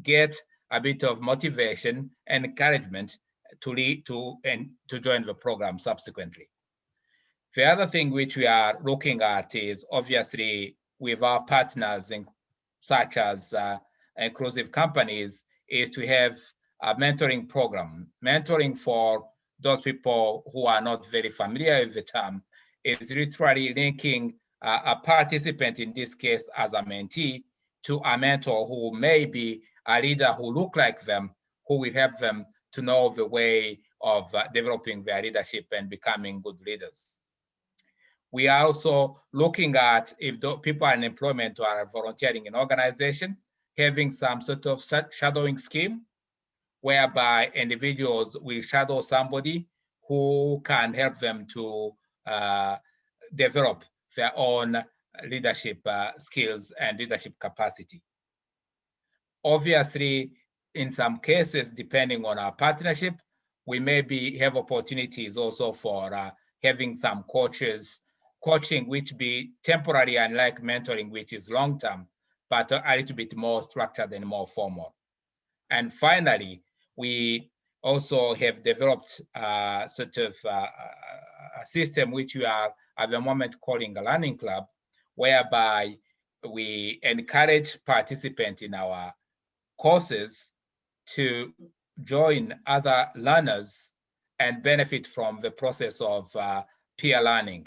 get a bit of motivation and encouragement to join the program subsequently. The other thing which we are looking at is obviously with our partners such as inclusive companies, is to have a mentoring program. Mentoring, for those people who are not very familiar with the term, is literally linking a participant, in this case as a mentee, to a mentor who may be a leader who look like them, who will help them to know the way of developing their leadership and becoming good leaders. We are also looking at, if people are in employment or are volunteering in organization, having some sort of shadowing scheme whereby individuals will shadow somebody who can help them to develop their own leadership skills and leadership capacity. Obviously, in some cases, depending on our partnership, we maybe have opportunities also for having some coaching which be temporary, unlike mentoring, which is long-term, but a little bit more structured and more formal. And finally, we also have developed sort of a system which we are at the moment calling a learning club, whereby we encourage participants in our courses to join other learners and benefit from the process of peer learning.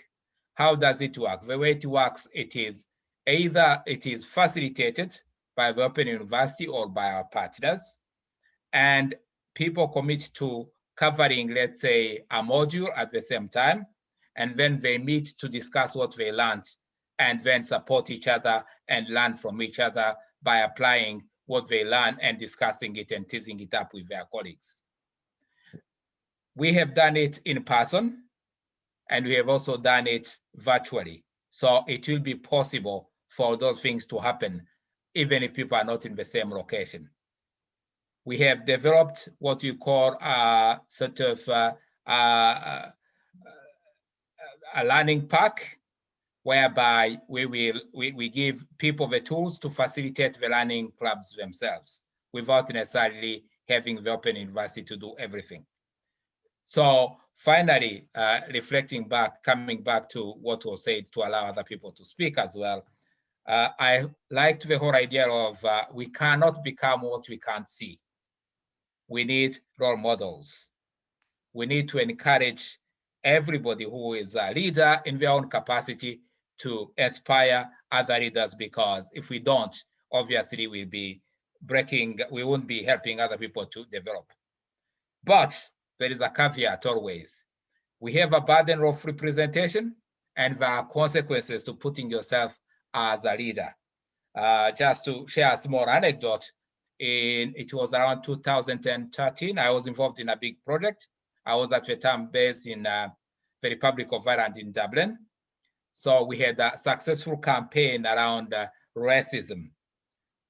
How does it work? The way it works, it is either it is facilitated by the Open University or by our partners, and people commit to covering, let's say, a module at the same time, and then they meet to discuss what they learned and then support each other and learn from each other by applying what they learn and discussing it and teasing it up with their colleagues. We have done it in person, and we have also done it virtually. So it will be possible for those things to happen, even if people are not in the same location. We have developed what you call a sort of a learning pack, whereby we give people the tools to facilitate the learning clubs themselves without necessarily having the Open University to do everything. So finally, reflecting back, coming back to what was said to allow other people to speak as well, I liked the whole idea of we cannot become what we can't see. We need role models. We need to encourage everybody who is a leader in their own capacity to inspire other leaders, because if we don't, obviously we'll be we won't be helping other people to develop. But there is a caveat always. We have a burden of representation, and there are consequences to putting yourself as a leader. Just to share a small anecdote, it was around 2013, I was involved in a big project. I was at the time based in the Republic of Ireland in Dublin. So we had a successful campaign around racism.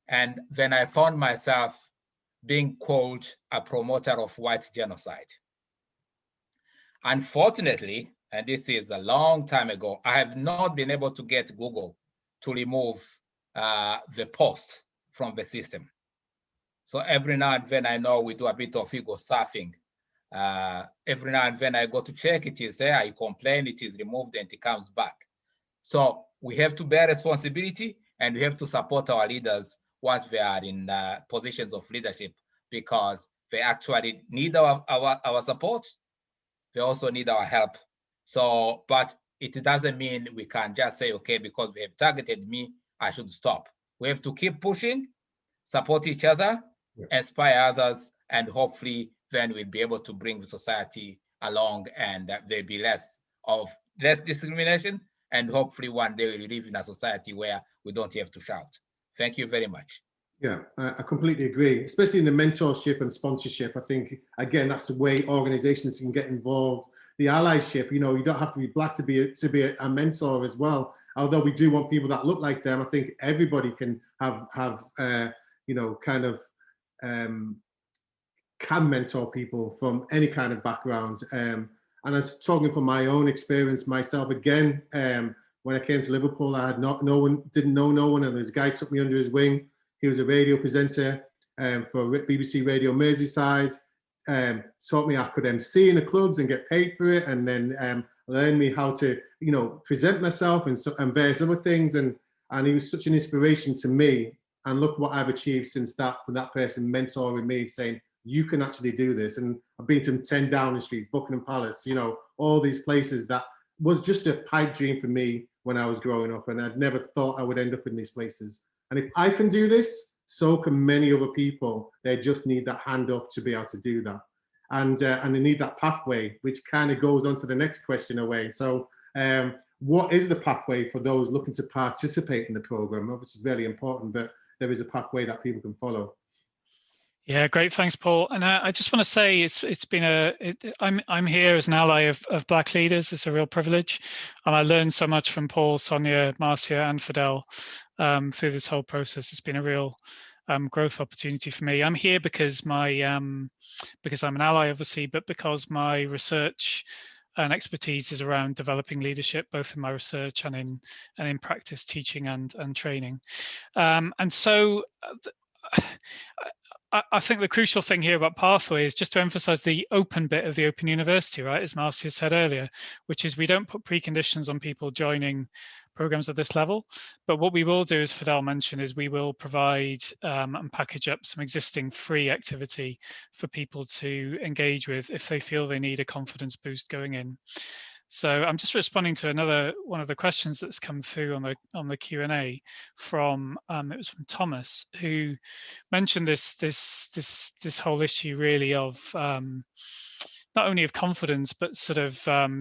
And then I found myself being called a promoter of white genocide. Unfortunately, and this is a long time ago, I have not been able to get Google to remove the post from the system. So every now and then I know we do a bit of ego surfing. Every now and then I go to check, it is there, I complain, it is removed, and it comes back. So we have to bear responsibility, and we have to support our leaders once they are in positions of leadership, because they actually need our support. They also need our help. So, but it doesn't mean we can just say, okay, because they have targeted me, I should stop. We have to keep pushing, support each other, inspire others, and hopefully then we'll be able to bring the society along, and there'll be less discrimination, and hopefully one day we'll live in a society where we don't have to shout. Thank you very much. Yeah, I completely agree, especially in the mentorship and sponsorship. I think, again, that's the way organizations can get involved the allyship. You know, you don't have to be black to be a mentor as well. Although we do want people that look like them, I think everybody can have you know, kind of can mentor people from any kind of background. And I was talking from my own experience myself again. When I came to Liverpool, I had didn't know no one, and this guy took me under his wing. He was a radio presenter for BBC Radio Merseyside. Taught me I could MC in the clubs and get paid for it, and then learned me how to, you know, present myself and various other things. And he was such an inspiration to me. And look what I've achieved since that, for that person mentoring me, saying, you can actually do this. And I've been to 10 Downing Street, Buckingham Palace, you know, all these places that was just a pipe dream for me when I was growing up. And I'd never thought I would end up in these places. And if I can do this, so can many other people. They just need that hand up to be able to do that. And they need that pathway, which kind of goes on to the next question away. So what is the pathway for those looking to participate in the program? Obviously, it's very important, but there is a pathway that people can follow. Yeah, great. Thanks, Paul. And I just want to say it's been I'm here as an ally of Black leaders. It's a real privilege, and I learned so much from Paul, Sonia, Marcia, and Fidel through this whole process. It's been a real growth opportunity for me. I'm here because because I'm an ally, obviously, but because my research and expertise is around developing leadership, both in my research and in practice, teaching and training. And so I think the crucial thing here about Pathway is just to emphasize the open bit of the Open University, right, as Marcia said earlier, which is we don't put preconditions on people joining programs at this level. But what we will do, as Fidel mentioned, is we will provide and package up some existing free activity for people to engage with if they feel they need a confidence boost going in. So I'm just responding to another one of the questions that's come through on the Q&A from it was from Thomas, who mentioned this whole issue really of not only of confidence, but sort of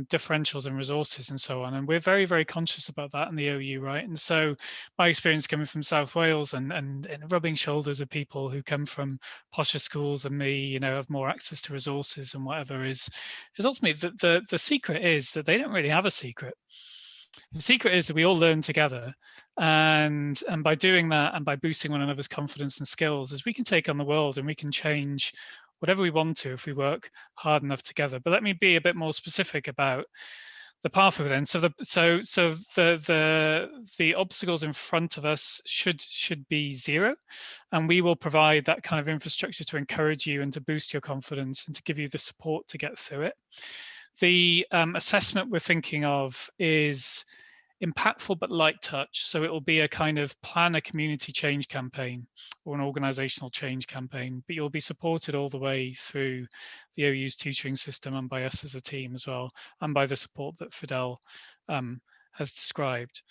differentials in resources and so on. And we're very, very conscious about that in the OU, right? And so my experience coming from South Wales and rubbing shoulders of people who come from posher schools than me, you know, have more access to resources and whatever is ultimately the secret is that they don't really have a secret. The secret is that we all learn together, and by doing that and by boosting one another's confidence and skills, is we can take on the world and we can change whatever we want to if we work hard enough together. But let me be a bit more specific about the pathway then. So the obstacles in front of us should be zero, and we will provide that kind of infrastructure to encourage you and to boost your confidence and to give you the support to get through it. The assessment we're thinking of is impactful but light touch. So it will be a kind of plan a community change campaign or an organizational change campaign, but you'll be supported all the way through the OU's tutoring system and by us as a team as well, and by the support that Fidel has described,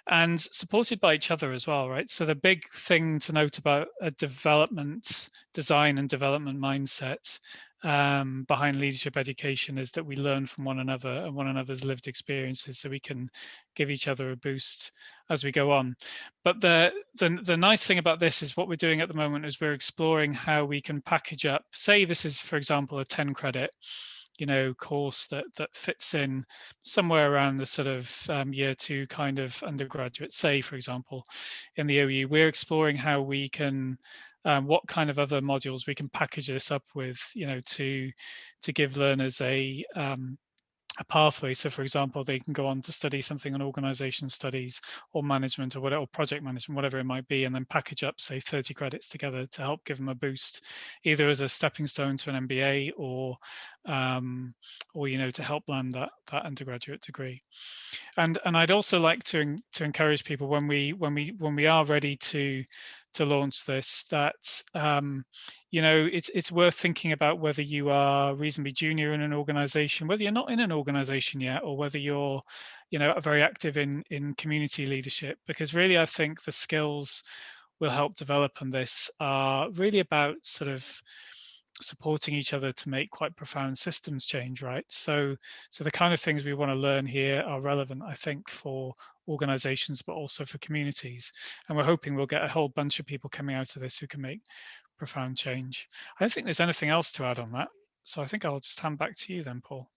and supported by each other as well, right? So the big thing to note about a design and development mindset behind leadership education is that we learn from one another and one another's lived experiences, so we can give each other a boost as we go on. But the nice thing about this is what we're doing at the moment is we're exploring how we can package up, say this is, for example, a 10 credit course that fits in somewhere around the sort of year 2 kind of undergraduate, say, for example, in the OU. We're exploring how we can what kind of other modules we can package this up with, to give learners a pathway. So, for example, they can go on to study something on organization studies or management or whatever, or project management, whatever it might be, and then package up, say, 30 credits together to help give them a boost, either as a stepping stone to an MBA or to help land that undergraduate degree. And I'd also like to encourage people when we are ready to launch this, that it's worth thinking about whether you are reasonably junior in an organization, whether you're not in an organization yet, or whether you're very active in community leadership, because really I think the skills we'll help develop on this are really about sort of supporting each other to make quite profound systems change, right? So the kind of things we want to learn here are relevant, I think, for organizations, but also for communities. And we're hoping we'll get a whole bunch of people coming out of this who can make profound change. I don't think there's anything else to add on that. So I think I'll just hand back to you then, Paul.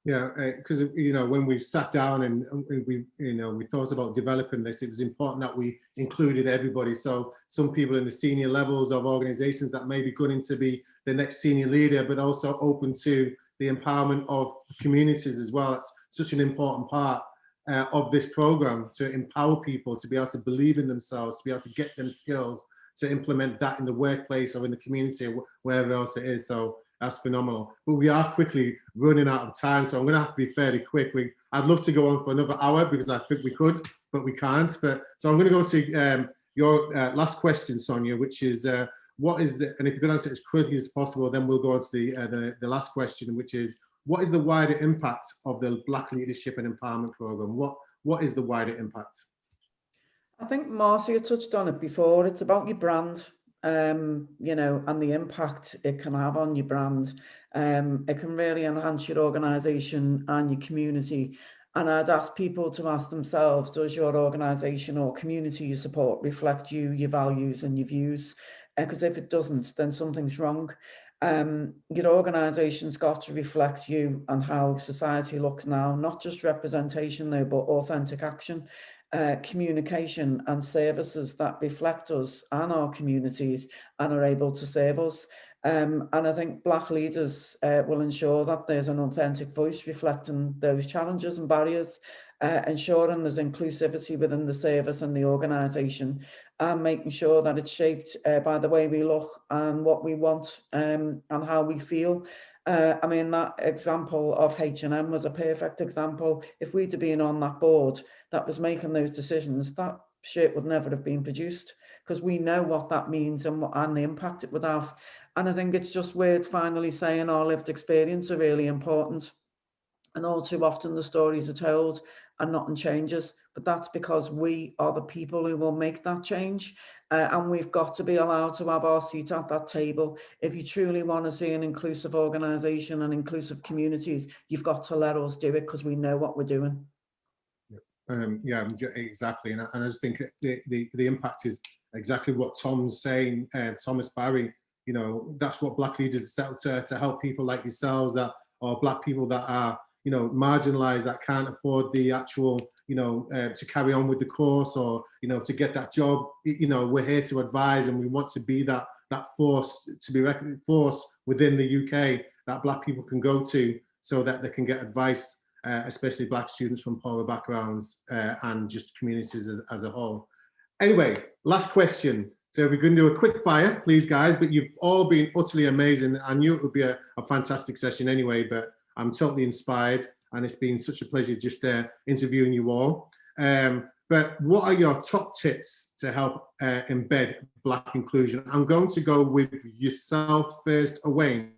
Yeah, because when we sat down and we thought about developing this, it was important that we included everybody. So some people in the senior levels of organizations that may be going to be the next senior leader, but also open to the empowerment of communities as well. It's such an important part of this program, to empower people to be able to believe in themselves, to be able to get them skills, to implement that in the workplace or in the community or wherever else it is. So that's phenomenal. But we are quickly running out of time, so I'm going to have to be fairly quick. I'd love to go on for another hour because I think we could, but we can't. So I'm going to go to your last question, Sonia, which is what is the, and if you could answer it as quickly as possible, then we'll go on to the last question, which is, what is the wider impact of the Black Leadership and Empowerment Program? What is the wider impact? I think Marcia touched on it before. It's about your brand, and the impact it can have on your brand. It can really enhance your organisation and your community. And I'd ask people to ask themselves, does your organisation or community you support reflect you, your values and your views? Because if it doesn't, then something's wrong. Your organisation's got to reflect you and how society looks now, not just representation though, but authentic action. Communication and services that reflect us and our communities and are able to serve us. And I think Black leaders will ensure that there's an authentic voice reflecting those challenges and barriers, ensuring there's inclusivity within the service and the organisation, and making sure that it's shaped by the way we look and what we want and how we feel. I mean, that example of H&M was a perfect example. If we'd have been on that board that was making those decisions, that shirt would never have been produced, because we know what that means and the impact it would have. And I think it's just worth finally saying our lived experience are really important. And all too often the stories are told and nothing changes, but that's because we are the people who will make that change. And we've got to be allowed to have our seat at that table. If you truly want to see an inclusive organisation and inclusive communities, you've got to let us do it, because we know what we're doing. Yeah, exactly. And I just think the impact is exactly what Tom's saying, Thomas Barry. That's what Black leaders set out to help people like yourselves, that are Black people that are marginalized, that can't afford the actual to carry on with the course, or to get that job. We're here to advise, and we want to be that force, to be reckoned force within the UK that Black people can go to, so that they can get advice, especially Black students from poorer backgrounds and just communities as a whole. Anyway, last question. So we're going to do a quick fire, please, guys. But you've all been utterly amazing. I knew it would be a fantastic session anyway, but I'm totally inspired, and it's been such a pleasure just interviewing you all. But what are your top tips to help embed Black inclusion? I'm going to go with yourself first, Owain.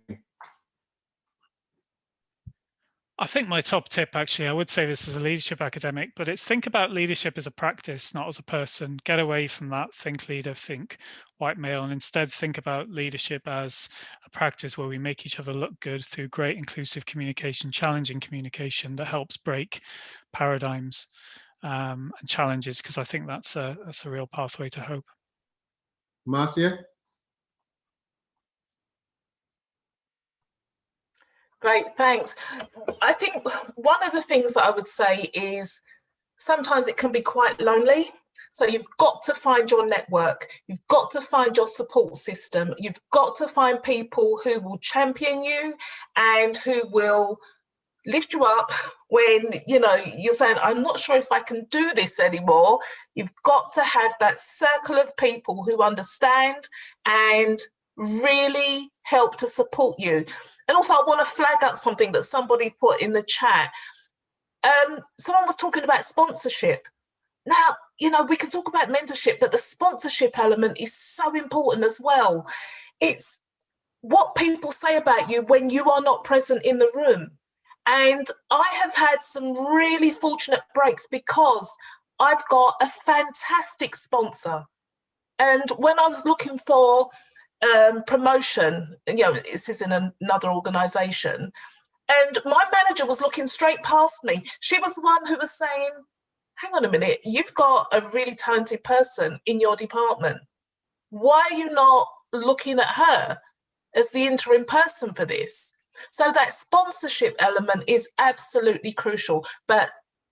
I think my top tip, actually, I would say this as a leadership academic, but it's think about leadership as a practice, not as a person. Get away from that think leader, think white male, and instead think about leadership as a practice where we make each other look good through great inclusive communication, challenging communication that helps break paradigms and challenges, because I think that's a real pathway to hope. Marcia? Great, thanks. I think one of the things that I would say is sometimes it can be quite lonely. So you've got to find your network. You've got to find your support system. You've got to find people who will champion you and who will lift you up when you're saying, I'm not sure if I can do this anymore. You've got to have that circle of people who understand and really help to support you. And also, I want to flag up something that somebody put in the chat. Someone was talking about sponsorship. Now, we can talk about mentorship, but the sponsorship element is so important as well. It's what people say about you when you are not present in the room. And I have had some really fortunate breaks because I've got a fantastic sponsor. And when I was looking for promotion, this is in another organisation, and my manager was looking straight past me. She was the one who was saying, hang on a minute, you've got a really talented person in your department. Why are you not looking at her as the interim person for this? So that sponsorship element is absolutely crucial. But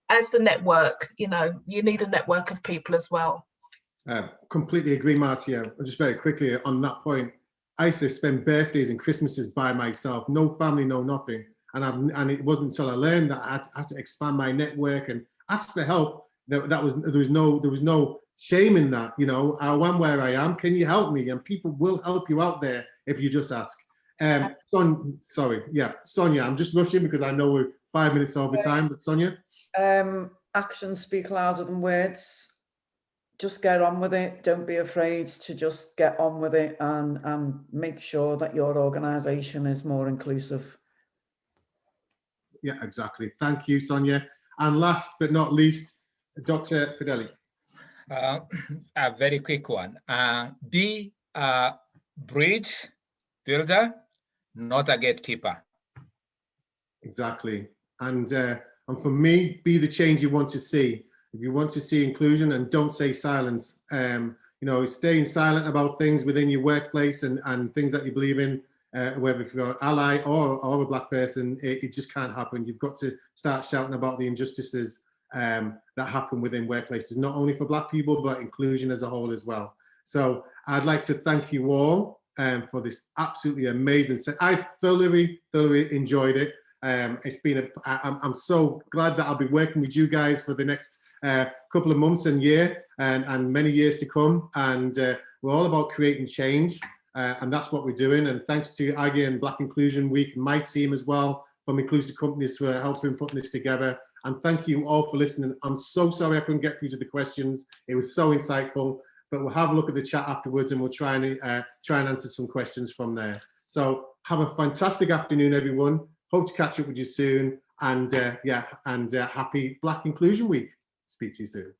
as the network, you know, you need a network of people as well. Completely agree, Marcia. Just very quickly on that point, I used to spend birthdays and Christmases by myself, no family, no nothing. And it wasn't until I learned that I had to expand my network and ask for help. There was no shame in that. You know, I am where I am. Can you help me? And people will help you out there if you just ask. Sonia, I'm just rushing because I know we're 5 minutes over time, but Sonia? Actions speak louder than words. Just get on with it. Don't be afraid to just get on with it and make sure that your organisation is more inclusive. Yeah, exactly. Thank you, Sonia. And last but not least, Dr. Fedeli. A very quick one. Be a bridge builder, not a gatekeeper. Exactly. And for me, be the change you want to see. If you want to see inclusion, and don't say silence. You know, staying silent about things within your workplace and things that you believe in, whether if you're an ally or a Black person, it just can't happen. You've got to start shouting about the injustices that happen within workplaces, not only for Black people, but inclusion as a whole as well. So I'd like to thank you all for this absolutely amazing set. I thoroughly enjoyed it. It's been I'm so glad that I'll be working with you guys for the next couple of months and year and many years to come. And we're all about creating change. And that's what we're doing. And thanks to Aggie and Black Inclusion Week, my team as well, from Inclusive Companies for helping putting this together. And thank you all for listening. I'm so sorry I couldn't get through to the questions. It was so insightful, but we'll have a look at the chat afterwards and we'll try and answer some questions from there. So have a fantastic afternoon, everyone. Hope to catch up with you soon. And happy Black Inclusion Week. Speak to you soon.